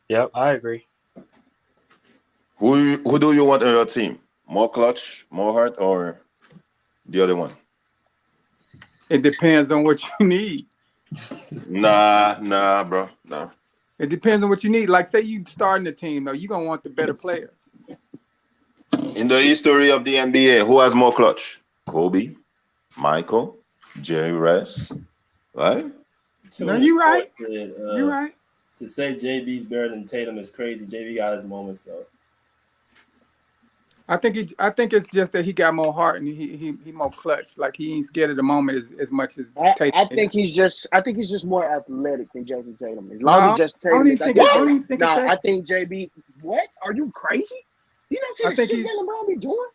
Yep, I agree. Who do you want on your team? More clutch, more heart, or the other one? It depends on what you need. Nah, bro. Nah. It depends on what you need. Like, say you starting the team, though, you're gonna want the better player. In the history of the NBA, who has more clutch? Kobe, Michael, Jerry Rice, right? No, you're right. You're right. To say JB's better than Tatum is crazy. JB got his moments though. I think it's just that he got more heart and he more clutch. Like he ain't scared of the moment as much as Tatum. I think he's just more athletic than Jayson Tatum. As long as just Tatum. I think JB. What? Are you crazy? You don't see the shit Jaylen Brown be doing?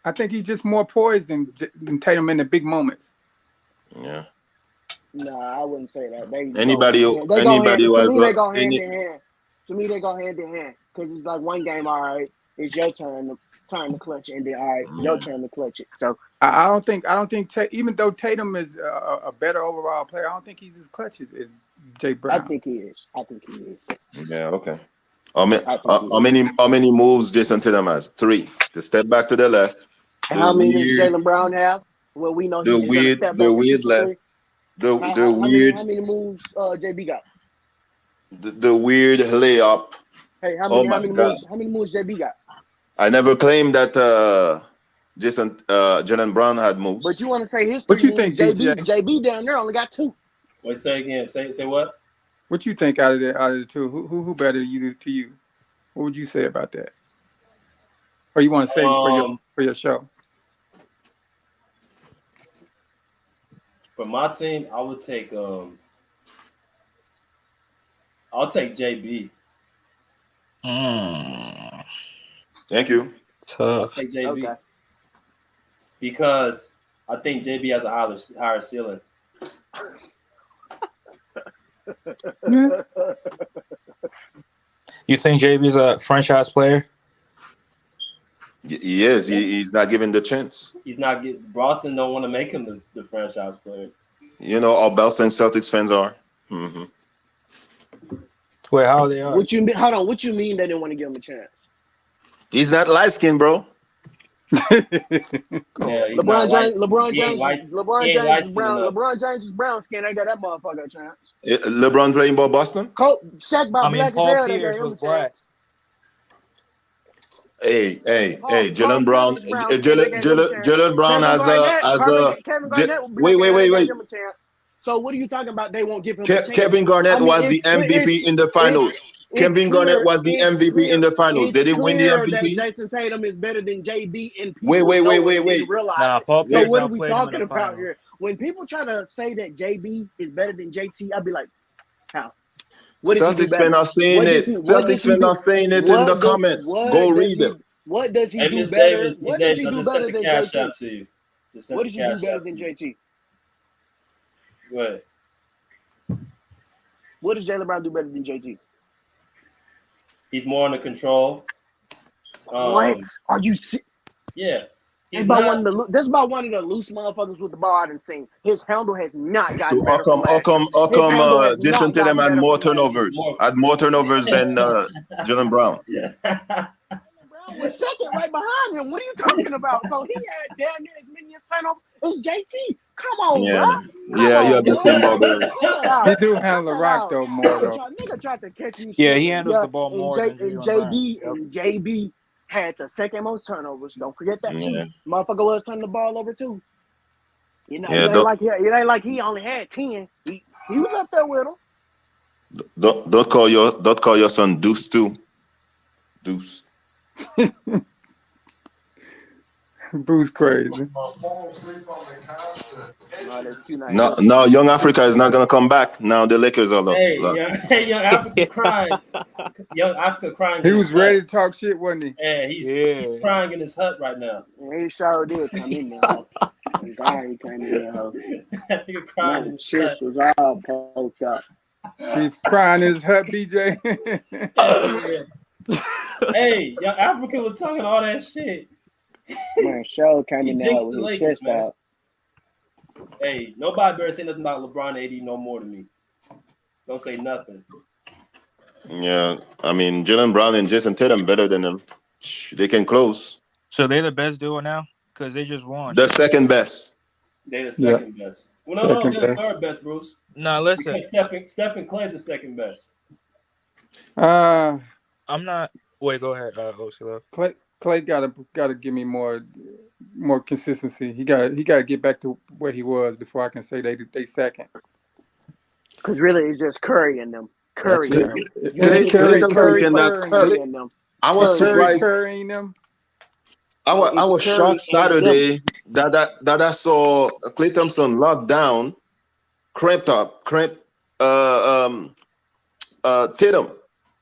I think he's just more poised than Tatum in the big moments. Yeah. Nah, I wouldn't say that. Anybody was they go hand in hand. To me, they go hand in hand because it's like one game. All right, it's your turn to clutch, and then all right, your turn to clutch it. So I don't think even though Tatum is a better overall player, I don't think he's as clutch as Jay Brown. I think he is. Yeah. Okay. How many moves Jayson Tatum has? 3. To step back to the left. How many does Jaylen Brown have? Well, we know the weird left. How many moves JB got? The weird layup. Hey, how many moves JB got? I never claimed that Jaylen Brown had moves. But you want to say his? What you think, JB down there only got 2. Wait, say again. Say what? What you think out of the two? Who better to you? What would you say about that? Or you want to save it for your show? For my team, I would take I'll take JB. Thank you. I'll take JB. Okay. Because I think JB has a higher ceiling. You think JB is a franchise player? He is. He's not given the chance. He's not getting. Boston don't want to make him the franchise player. You know, all Boston Celtics fans are. Mm-hmm. Wait, how they are? What you mean? Hold on. What you mean they didn't want to give him a chance? He's not light skinned, bro. LeBron James is brown skin. I got that motherfucker a chance. LeBron playing for Boston? Shaq about black Paul as hell. Pierce was black. Hey, Jaylen Brown. Jaylen Brown has a Kevin Garnett. Wait. So what are you talking about? They won't give him a chance. Kevin Garnett was the MVP in the finals. Kevin Garnett was the MVP in the finals. Did he win the MVP? That Jayson Tatum is better than JB and wait. Paul Pierce. So what are we talking about here? When people try to say that JB is better than JT, I'll be like, how? Celtics fans are saying it. Celtics fans are saying it in the comments. Go read them. What does he do better? What does he do better than JT? What does he do better than JT? What? What does Jaylen Brown do better than JT? He's more under control. What? Are you serious? Yeah. That's about one of the loose motherfuckers with the ball I done seen. His handle has not gotten better. How come Jayson Tatum had more turnovers? Had more turnovers than Jaylen Brown. Yeah. Brown was second right behind him. What are you talking about? So he had damn near as many turnovers as JT. Come on, bro. Yeah, you have the same ball. He do handle the rock though more though. Nigga tried to catch me. Yeah, he handles the ball more than JB had the second most turnovers. Don't forget that too. Motherfucker was turning the ball over too. You know, it ain't like he only had 10. He was up there with him. Don't call your son Deuce too. Deuce. Bruce crazy. No, Young Africa is not gonna come back. Now the Lakers are Young Africa crying. Young Africa crying. He was ready to talk shit, wasn't he? Yeah, he's crying in his hut right now. He sure did come in there. He came in there. He was crying. Shit was all poked up. He's crying in his hut, BJ. Hey, Young Africa was talking all that shit. Man, show came in there with his chest out. Hey, nobody better say nothing about LeBron and AD no more to me. Don't say nothing. Yeah, I mean, Jaylen Brown and Jayson Tatum better than them. They can close. So they're the best duo now? Because they just won. The second best. They're the second best. Well, no, they're the third best, Bruce. No, listen. Stephen Clay's the second best. I'm not. Wait, go ahead. Clay gotta give me more consistency. He gotta get back to where he was before I can say they second. Because really, it's just Curry in them. Curry in them. I was surprised. Curry in them. I was shocked Saturday that I saw Klay Thompson locked down, cramped Tatum.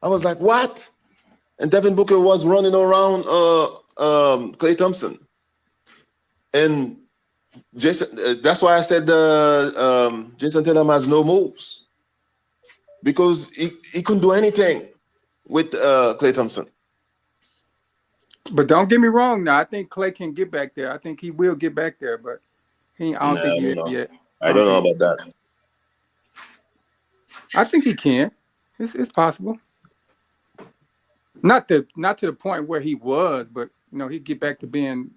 I was like, what? And Devin Booker was running around Klay Thompson. And Jason, that's why I said Jayson Tatum has no moves. Because he couldn't do anything with Klay Thompson. But don't get me wrong now. I think Klay can get back there. I think he will get back there, but I don't think he is yet. I don't know about that. I think he can. It's possible. Not to the point where he was, but he'd get back to being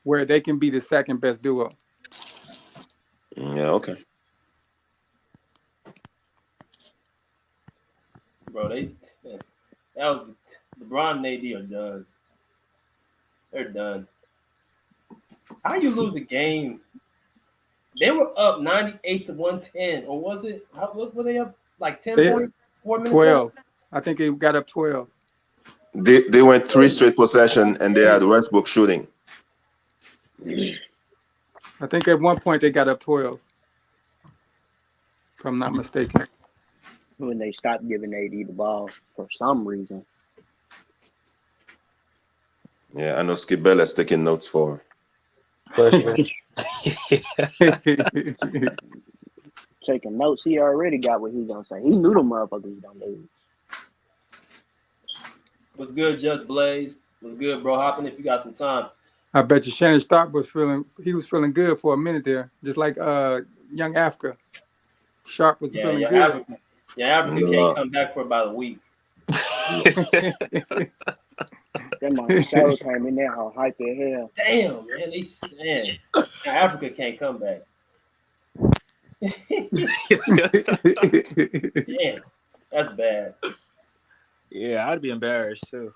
where they can be the second best duo. Yeah, okay. Bro, that was LeBron and AD are done. They're done. How you lose a game They were up 98-110, or was it? What were they up? Like 10 points? 4 minutes 12. left? I think they got up 12. They went 3 straight possession, and they had Westbrook shooting. I think at one point they got up 12, if I'm not mistaken. When they stopped giving AD the ball for some reason. Yeah, I know Skip Bayless taking notes for. Taking notes, he already got what he's gonna say. He knew the motherfuckers gonna lose. What's good, Just Blaze? What's good, bro? Hopping if you got some time. I bet you Shannon Sharp was feeling good for a minute there, just like young Africa. Sharp was feeling good. Africa can't come back for about a week. That man Sarah came in there all hype as hell. Damn, man, Africa can't come back. Damn, that's bad. Yeah, I'd be embarrassed too.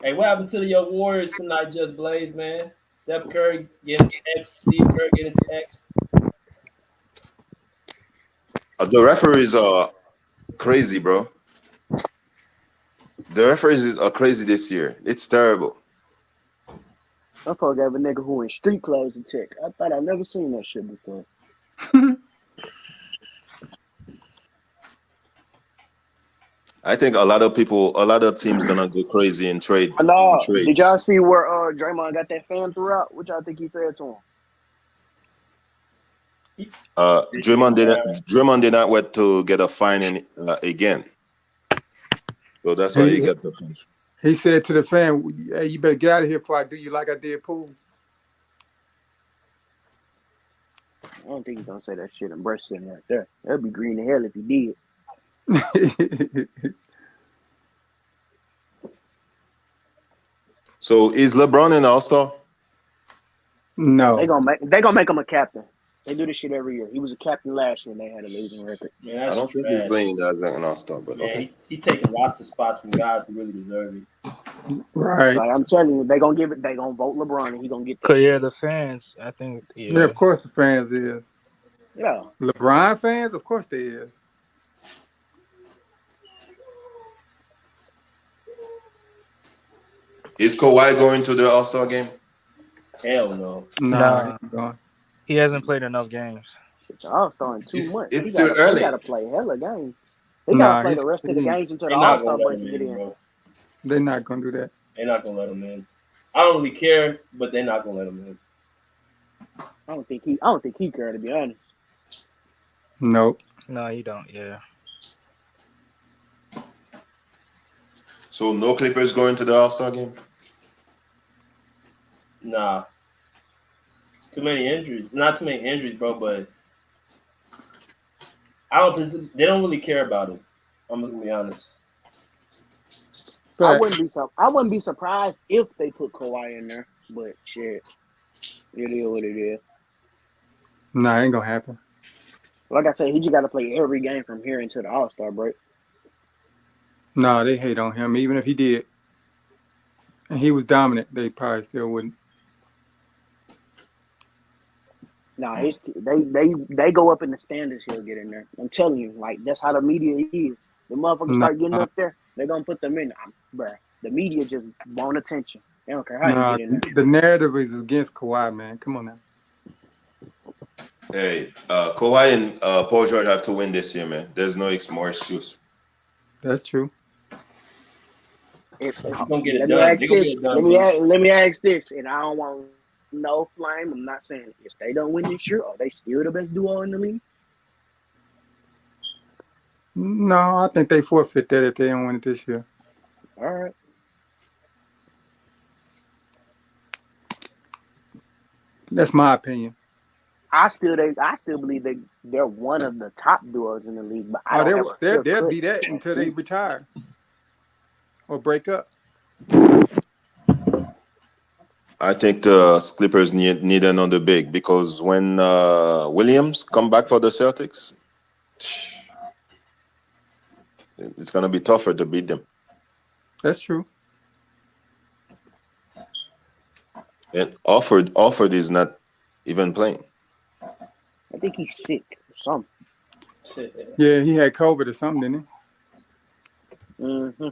Hey, what happened to your Warriors tonight, Just Blaze, man? Steph Curry getting text, Steve Kerr getting text. The referees are crazy, bro. The referees are crazy this year. It's terrible. I thought gave a nigga who in street clothes a tick. I thought I'd never seen that shit before. I think a lot of teams gonna go crazy and trade. Did y'all see where Draymond got that fan throughout? What y'all think he said to him? Draymond did not want to get a fine again. So that's why he got the fine. He said to the fan, "Hey, you better get out of here before I do you like I did Poole." I don't think he's gonna say that shit in Brooklyn right there. That'd be green to hell if he did. So is LeBron an all-star? No. They gonna make him a captain. They do this shit every year. He was a captain last year and they had a losing record. Yeah, I don't think he's playing as an all-star, but okay. He taking roster spots from guys who really deserve it. Right. Like I'm telling you, they gonna vote LeBron and he gonna get Cause yeah, the fans, I think. Yeah, of course the fans is. Yeah. LeBron fans, of course they is. Is Kawhi going to the All-Star game? Hell no. Nah. He hasn't played enough games. The All-Star in 2 months. It's still early. He gotta play hella games. He gotta play the rest of the games until the All-Star break to get in. Bro. They're not gonna do that. They're not gonna let him in. I don't really care, but they're not gonna let him in. I don't think he cared, to be honest. Nope. No, you don't. Yeah. So no Clippers going to the All-Star game? Nah. Too many injuries. Not too many injuries, bro, but they don't really care about it. I'm just gonna be honest. I wouldn't be surprised if they put Kawhi in there, but shit. It is what it is. Nah, ain't gonna happen. Like I said, he just gotta play every game from here until the All-Star break. Nah, they hate on him. Even if he did and he was dominant, they probably still wouldn't. Nah, they go up in the standards. He'll get in there. I'm telling you, like that's how the media is. The motherfuckers start getting up there, they're gonna put them in. Bruh, the media just want attention. They don't care how you get in there. The narrative is against Kawhi, man. Come on now. Hey, Kawhi and Paul George have to win this year, man. There's no more excuse. That's true. Let me ask this, and I don't want no flame. I'm not saying if they don't win this year, are they still the best duo in the league? No, I think they forfeit that if they don't win it this year. All right. That's my opinion. I still believe they're one of the top duos in the league, but they'll be that until they retire or break up. I think the Clippers need another big because when Williams come back for the Celtics, it's gonna be tougher to beat them. That's true. And Alford is not even playing. I think he's sick or something. Yeah, he had COVID or something, didn't he? Mm-hmm.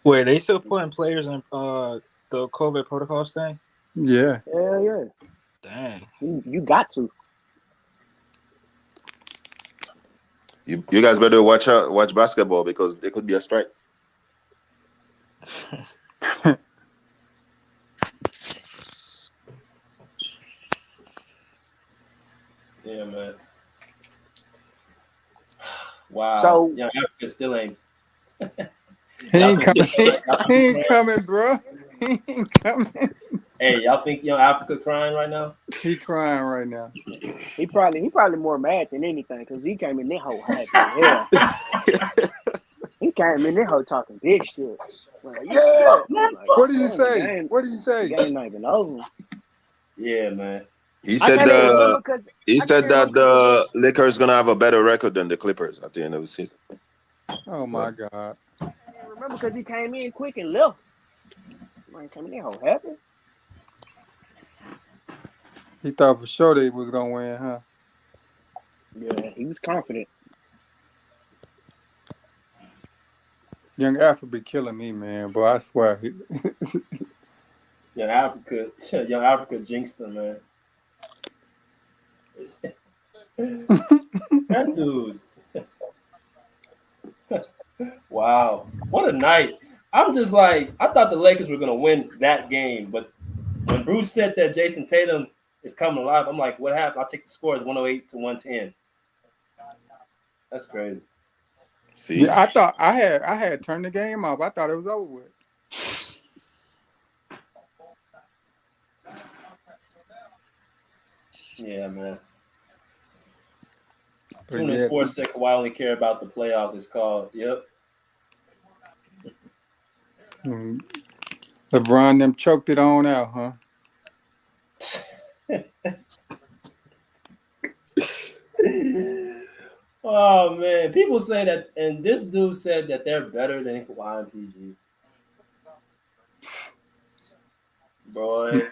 Wait, they still putting players in the COVID protocols thing? Yeah. Hell yeah. Dang. You got to. You guys better watch basketball because there could be a strike. Yeah, man. Wow. So Young Africa still ain't. He ain't coming. He ain't coming, bro. He ain't coming. Hey, y'all think Young Africa crying right now? He crying right now. he probably more mad than anything because he came in that whole happy. Yeah. He came in that whole talking big shit. Like, yeah. Like, What did you say? What did you say? The game not even over. Yeah, man. He said that the Lakers gonna have a better record than the Clippers at the end of the season. Oh my God! I remember because he came in quick and left. Man, came in that whole happy. He thought for sure they was gonna win, huh? Yeah, he was confident. Young Africa be killing me, man. Boy, I swear. Young Africa jinxed him, man. That dude. Wow. What a night. I'm just like, I thought the Lakers were going to win that game, but when Bruce said that Jayson Tatum is coming alive, I'm like, what happened? I'll take the score as 108 to 110. That's crazy. See? Yeah, I thought I had turned the game off. I thought it was over with. Yeah, man. But Tune in yeah. Sports said Kawhi only care about the playoffs. It's called. Yep. LeBron them choked it on out, huh? Oh man, people say that, and this dude said that they're better than Kawhi and PG. Boy,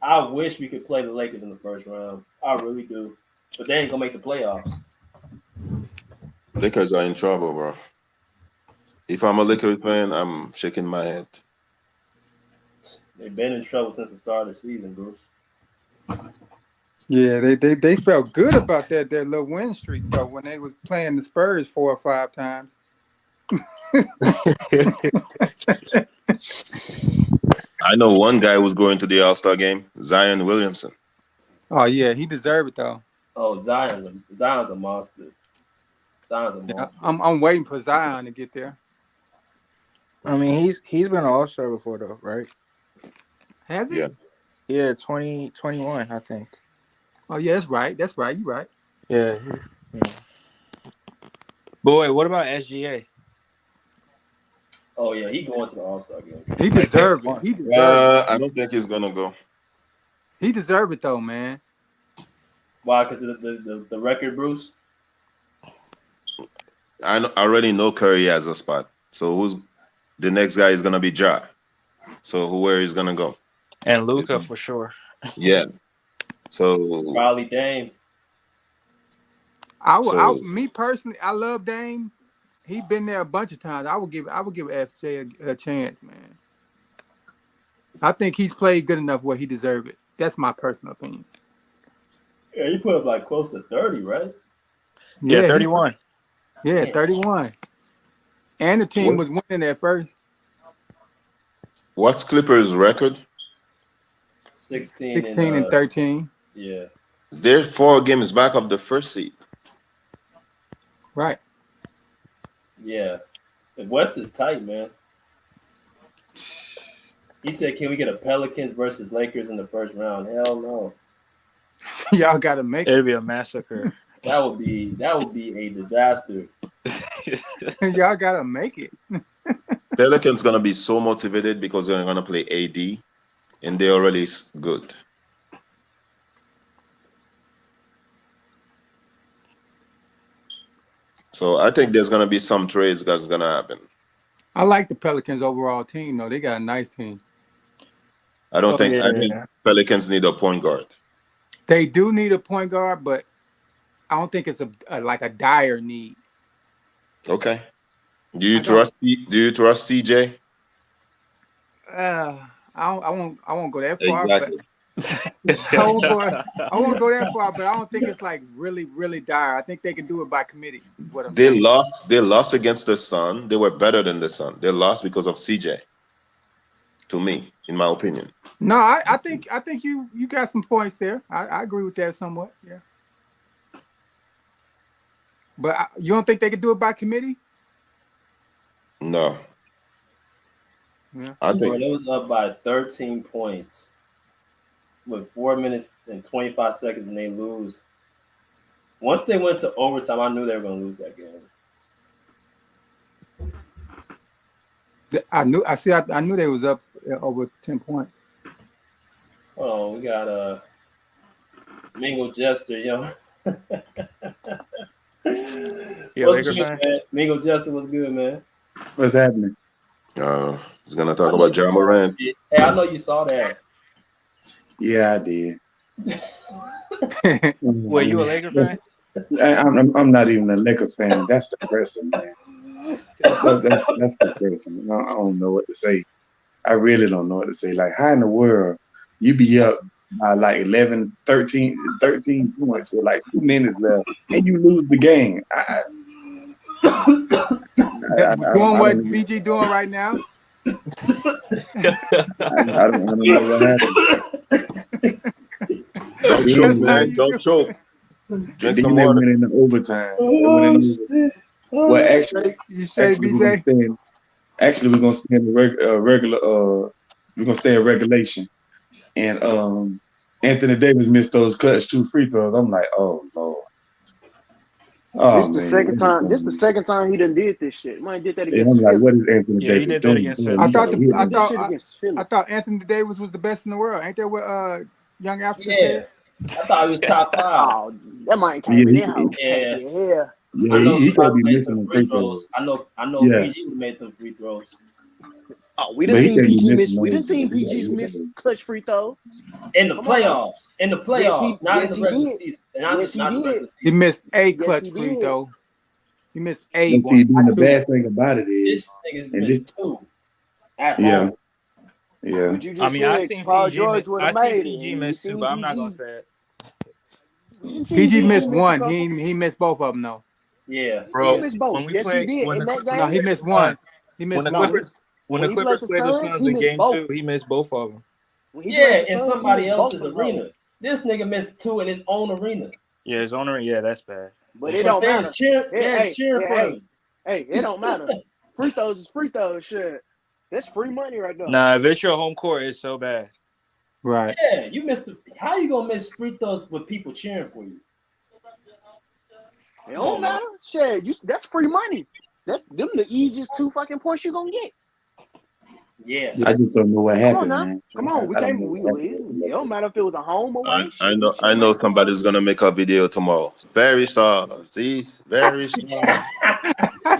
I wish we could play the Lakers in the first round. I really do, but they ain't gonna make the playoffs. Lakers are in trouble, bro. If I'm a Lakers fan, I'm shaking my head. They've been in trouble since the start of the season, Bruce. Yeah, they felt good about that little win streak though when they was playing the Spurs 4 or 5 times. I know one guy who's going to the All-Star game, Zion Williamson. Oh yeah, he deserved it though. Oh, Zion's a monster. Zion's a monster. I'm waiting for Zion to get there. I mean, he's been an All-Star before though, right? Has he? Yeah. Yeah, 2021, I think. Oh yeah, that's right. You're right. Yeah. Boy, what about SGA? Oh yeah, he going to the All-Star game. He deserved it. He deserved it. I don't think he's gonna go. He deserved it though, man. Why? Because of the record, Bruce. I already know Curry has a spot. So who's the next guy is gonna be Ja. So where is gonna go? And Luka for sure. Yeah. So Probably Dame. Me personally, I love Dame. He's been there a bunch of times. I would give FJ a chance, man. I think he's played good enough where he deserved it. That's my personal opinion. Yeah, he put up like close to 30, right? Yeah, 31. Yeah, 31. And the team was winning at first. What's Clippers' record? 16 and 13. Yeah. They're 4 games back of the first seed. Right. Yeah. The West is tight, man. He said, can we get a Pelicans versus Lakers in the first round? Hell no. Y'all gotta make it. It'd be a massacre. That would be a disaster. Y'all gotta make it. Pelicans gonna be so motivated because they're gonna play AD, and they're already good. So I think there's gonna be some trades that's gonna happen. I like the Pelicans' overall team, though. They got a nice team. I think Pelicans need a point guard. They do need a point guard, but I don't think it's like a dire need. Okay. Do you trust CJ? I won't go that far. Exactly. But I won't go that far, but I don't think it's like really, really dire. I think they can do it by committee. Is what I'm saying. They lost against the Sun. They were better than the Sun. They lost because of CJ. To me, in my opinion. No, I think you got some points there. I agree with that somewhat. Yeah. But you don't think they could do it by committee? No. Yeah. I think it was up by 13 points with 4 minutes and 25 seconds, and they lose. Once they went to overtime, I knew they were going to lose that game. I knew they was up over 10 points. Oh, we got Mingle Jester, yo. What's good, man? Mingle Jester was good, man. What's happening? He's gonna talk about Ja Morant. Hey, I know you saw that. Yeah, I did. Were you a Lakers fan? I'm not even a Lakers fan. That's depressing, man. That's depressing. I don't know what to say. I really don't know what to say. Like, how in the world you be up by like 11, 13 points with like 2 minutes left and you lose the game? Doing what BG doing right now? I don't know what happened. Don't choke, man. Don't choke. Drink some water. Went into overtime. Well, actually, we're gonna stay in the regular. We're gonna stay in regulation, and Anthony Davis missed those clutch 2 free throws. I'm like, oh Lord. Oh, this the second time. This the second time he done did this shit. Might did that against. I'm like, what is Anthony Davis? He did that against Philly. I thought Anthony Davis was the best in the world. Ain't that what Young Africa said? I thought he was top 5. Oh, that might came down. Yeah, he could be missing the free throws. I know. PG made them free throws. Oh, we done seen PG miss. We done seen PG's miss clutch free throws in the playoffs. In the playoffs, not in the regular season. Yes, he did. He missed a clutch free throw. He missed a. The bad thing about it is this nigga missed 2. Yeah. Yeah. I mean, I seen PG miss 2, but I'm not gonna say it. PG missed 1. He missed both of them though. Yeah, bro. When we played, he missed 1. He missed 1. When the Clippers played the Suns in Game 2, he missed both of them. Yeah, in somebody else's arena. This nigga missed 2 in his own arena. Yeah, his own arena. Yeah, that's bad. But it don't matter. Hey, it don't matter. Free throws is free throws. Shit, that's free money right there. Nah, if it's your home court, it's so bad. Right. Yeah, you missed. How you gonna miss free throws with people cheering for you? It don't matter. Shit, that's free money. That's them the easiest 2 fucking points you gonna get. Yeah. I just don't know what happened, man. Come on, it don't matter if it was a home or what. I know somebody's gonna make a video tomorrow. Very soft. See? Very soft.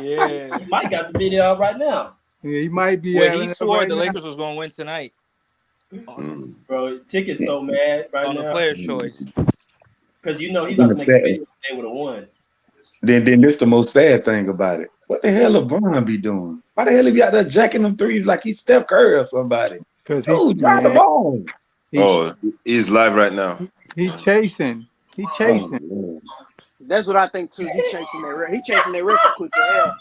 Yeah. He might got the video out right now. Yeah, he might be. Well, he swore the Lakers was gonna win tonight. Bro, Ticket's so mad right on now. On the player's choice. Because you know he's about to make a video if they would have won. Then this the most sad thing about it. What the hell LeBron be doing? Why the hell he be out there jacking them threes like he's Steph Curry or somebody? Because drop the ball. He's live right now. He's chasing. Oh, that's what I think too. He chasing their record quick as hell.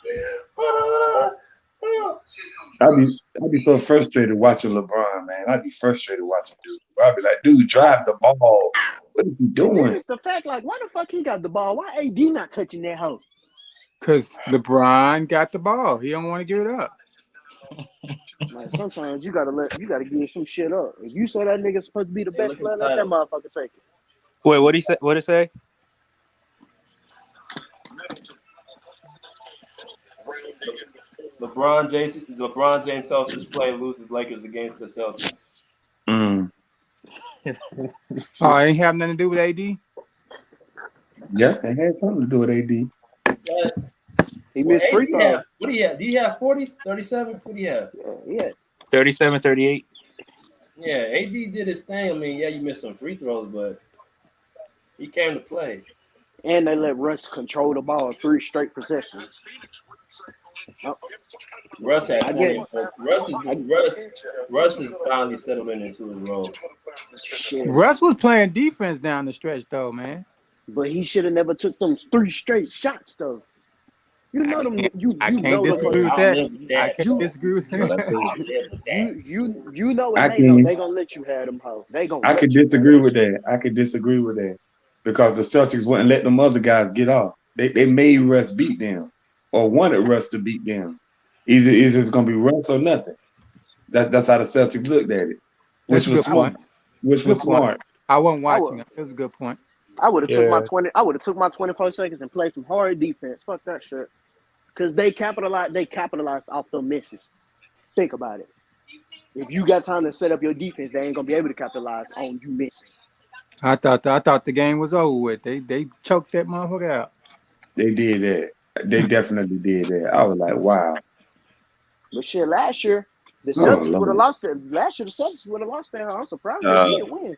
I'd be so frustrated watching LeBron, man. I'd be frustrated watching dude. I'd be like, dude, drive the ball. What is he doing? It's the fact, like, why the fuck he got the ball? Why AD not touching that hoe? Because LeBron got the ball. He don't want to give it up. Like, sometimes you gotta give some shit up. If you say that nigga's supposed to be the best player, let that motherfucker take it. Wait, what did he say? What did it say? LeBron James Celtics play loses Lakers against the Celtics. Oh, it ain't have nothing to do with AD? Yeah, it had something to do with AD. He missed free throws. What do you have? Do you have 40, 37? What do you have? Yeah. 37, 38. Yeah, AD did his thing. I mean, yeah, you missed some free throws, but he came to play. And they let Russ control the ball 3 straight possessions. Russ had 20. Russ is finally settling into his role. Shit. Russ was playing defense down the stretch, though, man. But he should have never took them 3 straight shots, though. You know them. I can't disagree with that. I can't disagree with that. You know what they gonna let you have them hoes. I could disagree with that. I could disagree with that because the Celtics wouldn't let them other guys get off. They made Russ beat them or wanted Russ to beat them. Either it's gonna be Russ or nothing. That's how the Celtics looked at it, which was smart. I wasn't watching it. It was a good point. I would have took my 20. I would have took my 24 seconds and played some hard defense. Fuck that shit. Because they capitalized off the misses. Think about it. If you got time to set up your defense, they ain't gonna be able to capitalize on you missing. I thought the game was over with. They choked that motherfucker out. They did that. They definitely did that. I was like, wow. But shit, last year the Celtics would have lost it. Last year the Celtics would have lost that. I'm surprised they didn't win.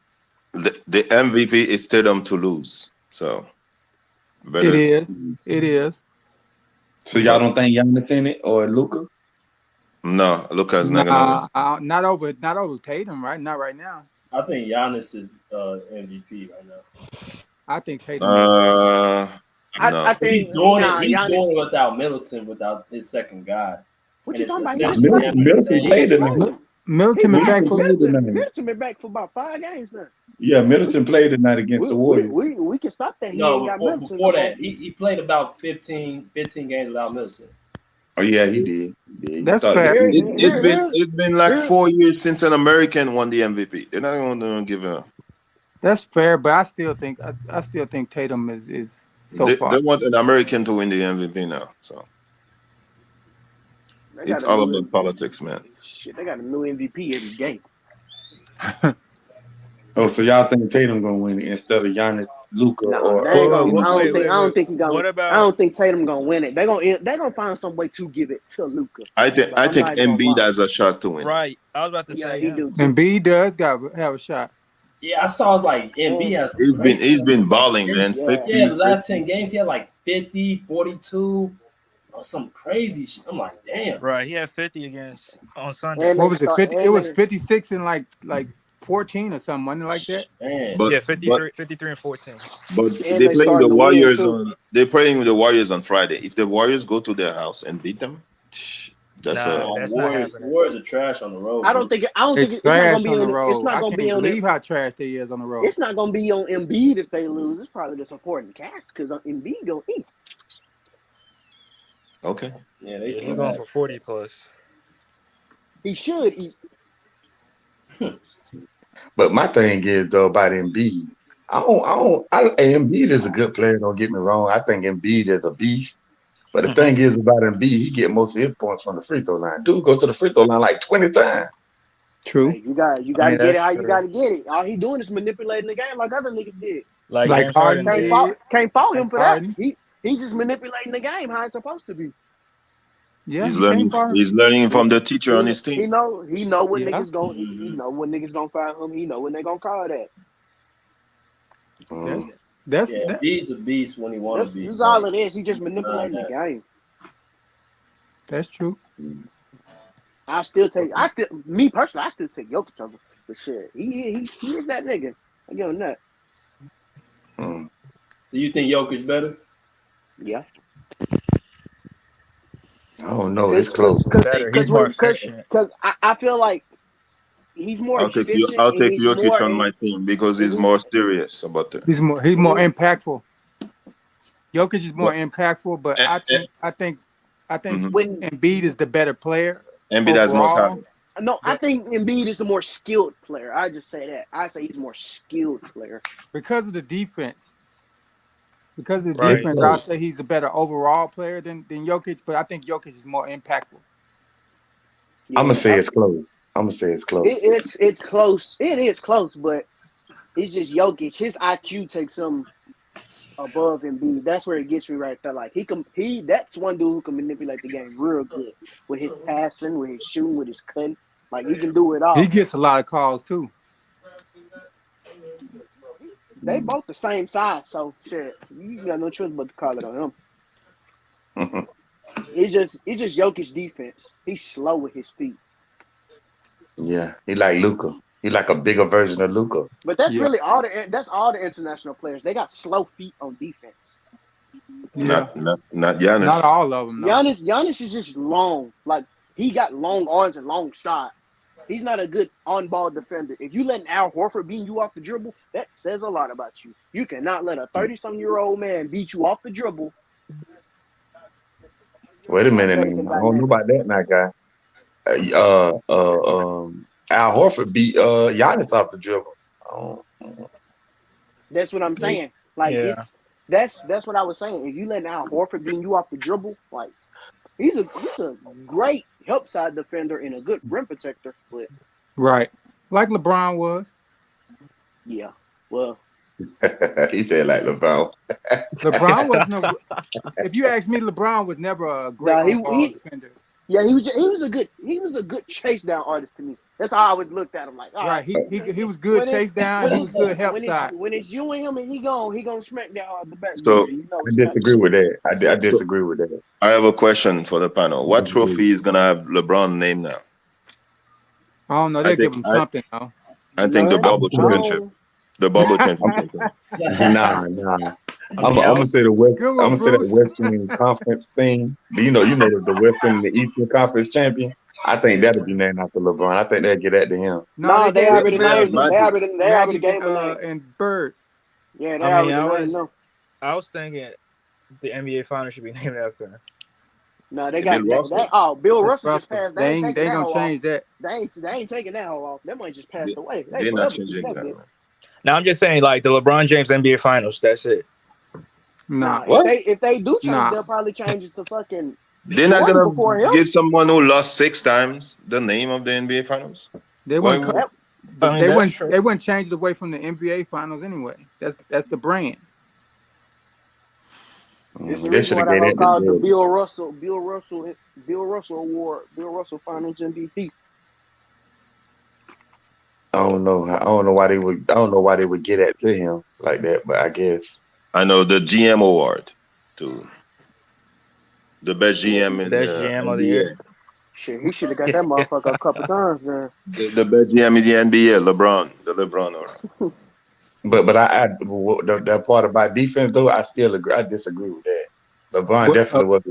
The MVP is Tatum to lose. So it is. So y'all don't think Giannis in it or Luka? No, Luka's not gonna win. Not over Tatum, right? Not right now. I think Giannis is MVP right now. I think Tatum. I think he's doing it. He's doing it without Middleton, without his second guy. What you talking about? Middleton played tonight. Middleton been back for about 5 games now. Yeah, Middleton played tonight against the Warriors. We can stop that. Before that, he played about 15 games without Middleton. Oh yeah, he did. That's fair. It's been like 4 years since an American won the MVP. They're not going to give a. That's fair, but I still think Tatum is so far. They want an American to win the MVP now, so. It's all about politics, man. Shit, they got a new MVP every game. Oh, so y'all think Tatum gonna win it instead of Giannis, Luka, or? I don't think he's gonna. I don't think Tatum gonna win it. They gonna find some way to give it to Luka. I think Embiid has a shot to win. Right, I was about to say he do too. Embiid does have a shot. Yeah, I saw like Embiid has. He's been balling, man. Yeah, the last 10 games he had like 50, 42. Some crazy shit. I'm like, damn. Right, he had 50 on Sunday. What was it? 50. It was 56 and like 14 or something, wasn't it like that? Man. 53 and 14. But they're playing the Warriors playing the Warriors on Friday. If the Warriors go to their house and beat them, that's Warriors are trash on the road. I don't think it's not gonna be on the road. It's not gonna be on. Believe how trash they is on the road. It's not gonna be on Embiid if they lose. It's probably the supporting cast because Embiid gonna eat. Okay. Yeah, he's going for 40 plus. He should eat. But my thing is though about Embiid, Embiid is a good player. Don't get me wrong. I think Embiid is a beast. But the thing is about Embiid, he get most of his points from the free throw line. Dude, go to the free throw line like 20 times. True. Hey, you got to get it how you got to get it. All he doing is manipulating the game like other niggas did. Like Harden can't fault him for that. He's just manipulating the game how it's supposed to be. Yeah, he's learning from the teacher on his team. He know what niggas going. He know when niggas gonna fire him. He know when they gonna call that. He's a beast when he wants to be. That's all it is. He just manipulating the game. That's true. Me personally, I still take Jokic over for shit. He is that nigga. I give him that. Do you think Jokic better? Yeah. I don't know. It's close. Because I feel like he's more. I'll take Jokic on my team because he's more serious about that. He's more impactful. Jokic is more impactful, but I think when Embiid is the better player. Embiid has more talent. No, I think Embiid is the more skilled player. I just say that. I say he's a more skilled player because of the defense. Because of the defense, I'll say he's a better overall player than Jokic, but I think Jokic is more impactful. I'm gonna say it's close. It's close. It's close. It is close, but it's just Jokic. His IQ takes him above Embiid. That's where it gets me right there. Like that's one dude who can manipulate the game real good with his passing, with his shooting, with his cutting. Like he can do it all. He gets a lot of calls too. They both the same size, so shit, you got no choice but to call it on him. It's just Jokic's defense. He's slow with his feet. Yeah, he like Luka. He like a bigger version of Luka. But that's really all the international players. They got slow feet on defense. Yeah. Not Giannis. Not all of them. No. Giannis is just long. Like he got long arms and long shot. He's not a good on-ball defender. If you let Al Horford beat you off the dribble, that says a lot about you. You cannot let a 30-some-year-old man beat you off the dribble. Wait a minute. I don't know about that now, guy. Al Horford beat Giannis off the dribble. That's what I'm saying. Like that's what I was saying. If you let Al Horford beat you off the dribble, like he's a great help side defender and a good rim protector. But right, like LeBron was. Yeah. Well. He said like LeBron. LeBron was no. If you ask me, LeBron was never a great defender. Yeah, he was a good chase down artist to me. That's how I always looked at him. Like, all right, he was good chase down. He was good help side. When it's you and him, and he gonna smack down the back. So I disagree with that. I disagree with that. I have a question for the panel. What trophy is gonna have LeBron's name now? I don't know. They give him something though. I think the bubble championship. The bubble championship. Nah. I'm gonna say the West. I'm gonna say the Western Conference thing. You know the Western and the Eastern Conference champion. I think that'll be named after LeBron. I think they'll get that to him. No, they already named him. They already gave him and Bird. Yeah, they already named him. I was thinking the NBA Finals should be named after him. No, they got that. Bill Russell just passed. They ain't gonna change that. They ain't taking that hole off. That might just passed away. They're not changing that. Now I'm just saying, like the LeBron James NBA Finals. That's it. Nah, if they do change, they'll probably change it to fucking. They're not gonna give someone who lost 6 times the name of the NBA Finals. They wouldn't change it away from the NBA Finals anyway. That's the brand. It's the reason why they call the Bill Russell Award, Bill Russell Finals MVP. I don't know why they would get that to him like that, but I guess. I know the GM award too. The best GM in GM of the year. Shit, he should have got that motherfucker a couple times there. The best GM in the NBA, LeBron, the LeBron award. But that part about defense though, I still agree. I disagree with that. LeBron definitely was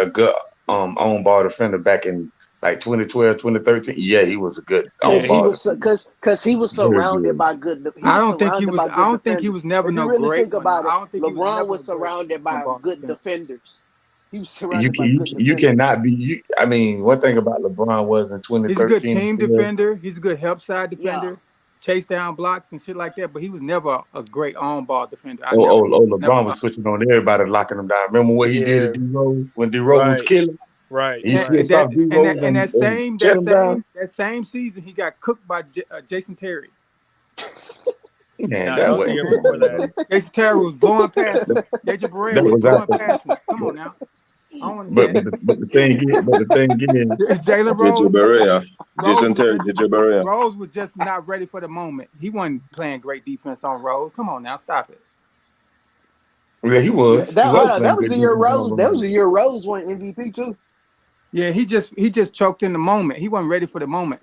a good on ball defender back in like 2012, 2013. Yeah, he was a good on ball defender. Because he was surrounded by good. I don't think he was never if no you really great. Think about it, I don't think LeBron was surrounded by good defenders. He was surrounded by good defenders. You cannot be. I mean, one thing about LeBron was in 2013. He's a good team defender. He's a good help side defender. Yeah. Chase down blocks and shit like that, but he was never a great on-ball defender. LeBron was switching on everybody, locking them down. Remember what he did to D-Rose when D-Rose was killing? Right. That same season, he got cooked by Jayson Tatum. Man, Jayson Tatum was blowing past him. J.J. Barea was blowing past him. Come on now. But the thing is, Jalen Rose, Jayson Tatum, J.J. Barea. Rose was just not ready for the moment. He wasn't playing great defense on Rose. Come on now, stop it. Yeah, he was. That was the year Rose. That was the year Rose won MVP too. Yeah, he just choked in the moment. He wasn't ready for the moment.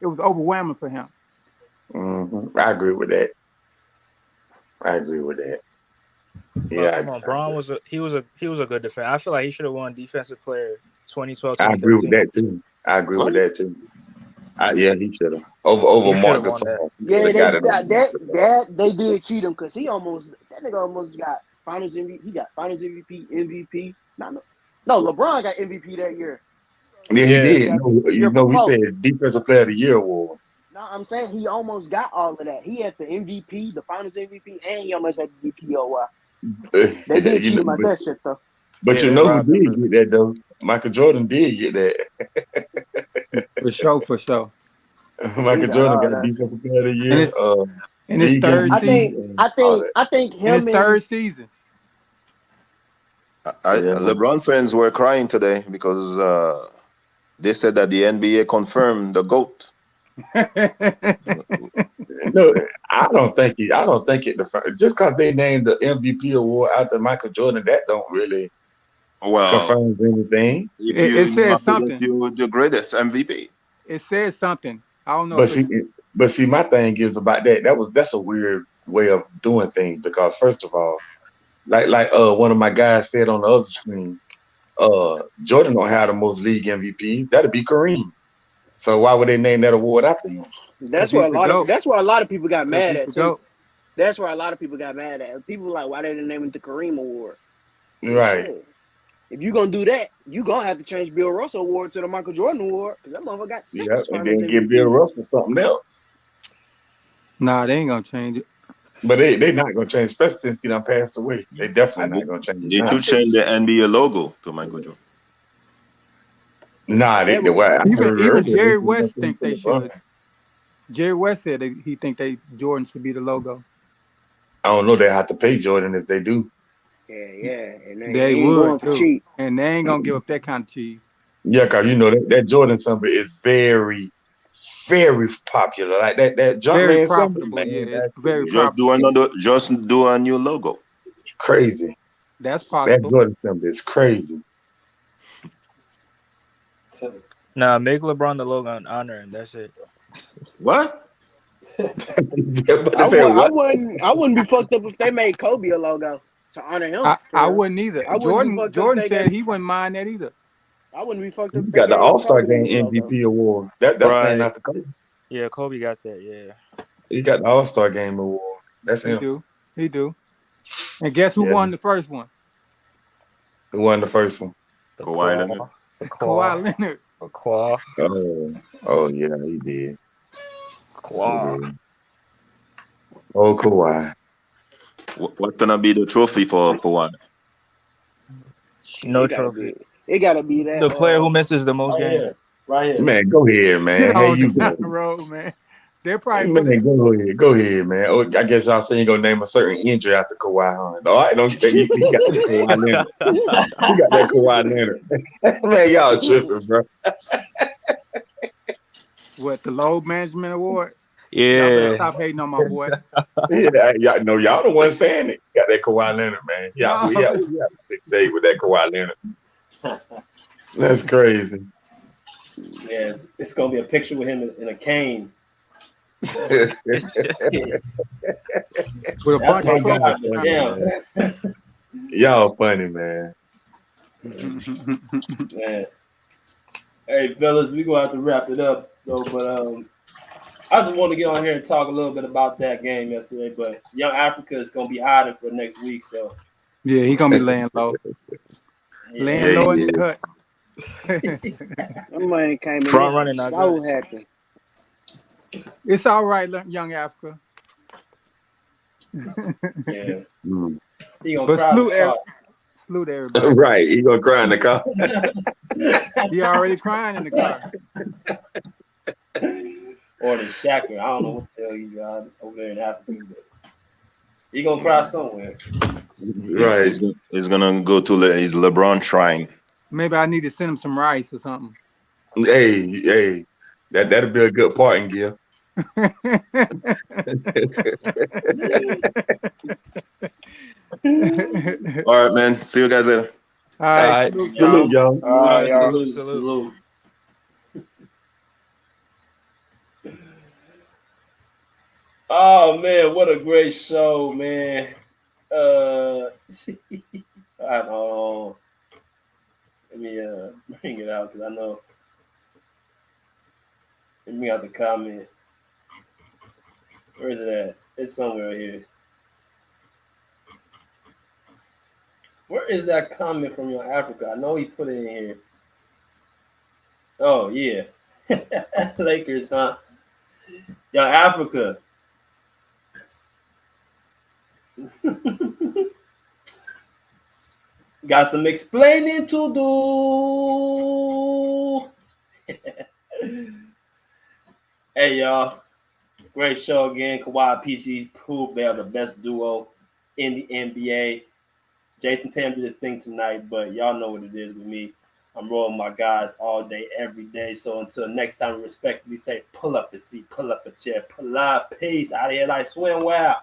It was overwhelming for him. Mm-hmm. I agree with that. Yeah, come on, Braun was a good defender. I feel like he should have won Defensive Player 2012. I agree with that too. Yeah, he should have over Marcus. Yeah, they did cheat him because that nigga almost got Finals MVP. He got Finals MVP. No, LeBron got MVP that year. Yeah, he did. We said Defensive Player of the Year award. No, I'm saying he almost got all of that. He had the MVP, the Finals MVP, and he almost had the DPOY. They did cheat him at that shit though. But who did get that though? Michael Jordan did get that. For sure. Michael Jordan got Defensive Player of the Year. In his third I season. think In his him third and season. LeBron fans were crying today because they said that the NBA confirmed the GOAT. No, I don't think it. Just because they named the MVP award after Michael Jordan, that don't really confirm anything. If it says you something. you're the greatest MVP. It says something. I don't know. But see, my thing is about that's a weird way of doing things because first of all, like one of my guys said on the other screen, Jordan don't have the most league MVP. That'd be Kareem. So why would they name that award after him? that's where a lot of people got mad at too. That's where a lot of people got mad at. People were like, why didn't they name it the Kareem Award? Right. Shit. If you're gonna do that, you gonna have to change Bill Russell Award to the Michael Jordan Award because that motherfucker got 6. Yeah, and then give Bill Russell something else. Nah, they ain't gonna change it. But they not gonna change, especially since he done passed away. They definitely not gonna change it. They should change the NBA logo to Michael Jordan. Nah, even Jerry West thinks they should. Jerry West said he think Jordan should be the logo. I don't know. They have to pay Jordan if they do. Yeah, and they would too. And they ain't gonna give up that kind of cheese. Yeah, cause you know that Jordan Summer is very, very popular. Like that very Jumpman profitable. Summer, Yeah, it's very just profitable. Just do a new logo. Crazy. That's possible. That Jordan Summer is crazy. Nah, make LeBron the logo and honor him. That's it. What? I wouldn't be fucked up if they made Kobe a logo to honor him. I wouldn't either. Jordan said he wouldn't mind that either. I wouldn't be fucked up. You got the All-Star Game MVP award. That's named after Kobe. Yeah, Kobe got that. Yeah. He got the All-Star Game award. That's him. He do. And guess who won the first one? Who won the first one? Kawhi Leonard. Kawhi Leonard. Claw. Oh yeah, he did. Claw. Oh, Kawhi. What's gonna be the trophy for Kawhi? No trophy. It gotta be that. The player who misses the most games. Right here. Man, go ahead, man. Get Hey, on you down the road, man. They're probably go ahead, man. Oh, I guess y'all saying you're gonna name a certain injury after Kawhi. Huh? All right, don't you got that Kawhi Leonard. You got that Kawhi Leonard. Man, y'all tripping, bro. What, the load management award? Yeah. Y'all better stop hating on my boy. Y'all the one saying it. You got that Kawhi Leonard, man. Yeah, we have 6 days with that Kawhi Leonard. That's crazy. Yeah, it's gonna be a picture with him in a cane. With a bunch of trophies. Yeah. Y'all funny, man. Man. Hey, fellas, we're gonna have to wrap it up though. But I just want to get on here and talk a little bit about that game yesterday. But Young Africa is gonna be hiding for next week, so yeah, he gonna be laying low. Laying low in the cut. That man came in Front running, so happy. It's all right, Young Africa. yeah. He gonna cry salute everybody. Right, he gonna cry in the car. He already crying in the car. Or the Shacker. I don't know what the hell he got over there in Africa, but he gonna cry somewhere. Right. He's gonna go to his LeBron shrine. Maybe I need to send him some rice or something. Hey, that'll be a good parting gift. All right, man. See you guys later. All right. Salute, y'all. Salute. Oh man, what a great show, man. I know. Let me bring it out because I know. Let me out the comment. Where is it at? It's somewhere here. Where is that comment from Young Africa? I know he put it in here. Oh yeah, Lakers, huh? Young Africa. Got some explaining to do. Hey, y'all. Great show again. Kawhi and PG proved they are the best duo in the NBA. Jayson Tatum did his thing tonight, but y'all know what it is with me. I'm rolling my guys all day, every day. So until next time, respectfully say, pull up a seat, pull up a chair, pull up. Peace. Out of here like swimwear.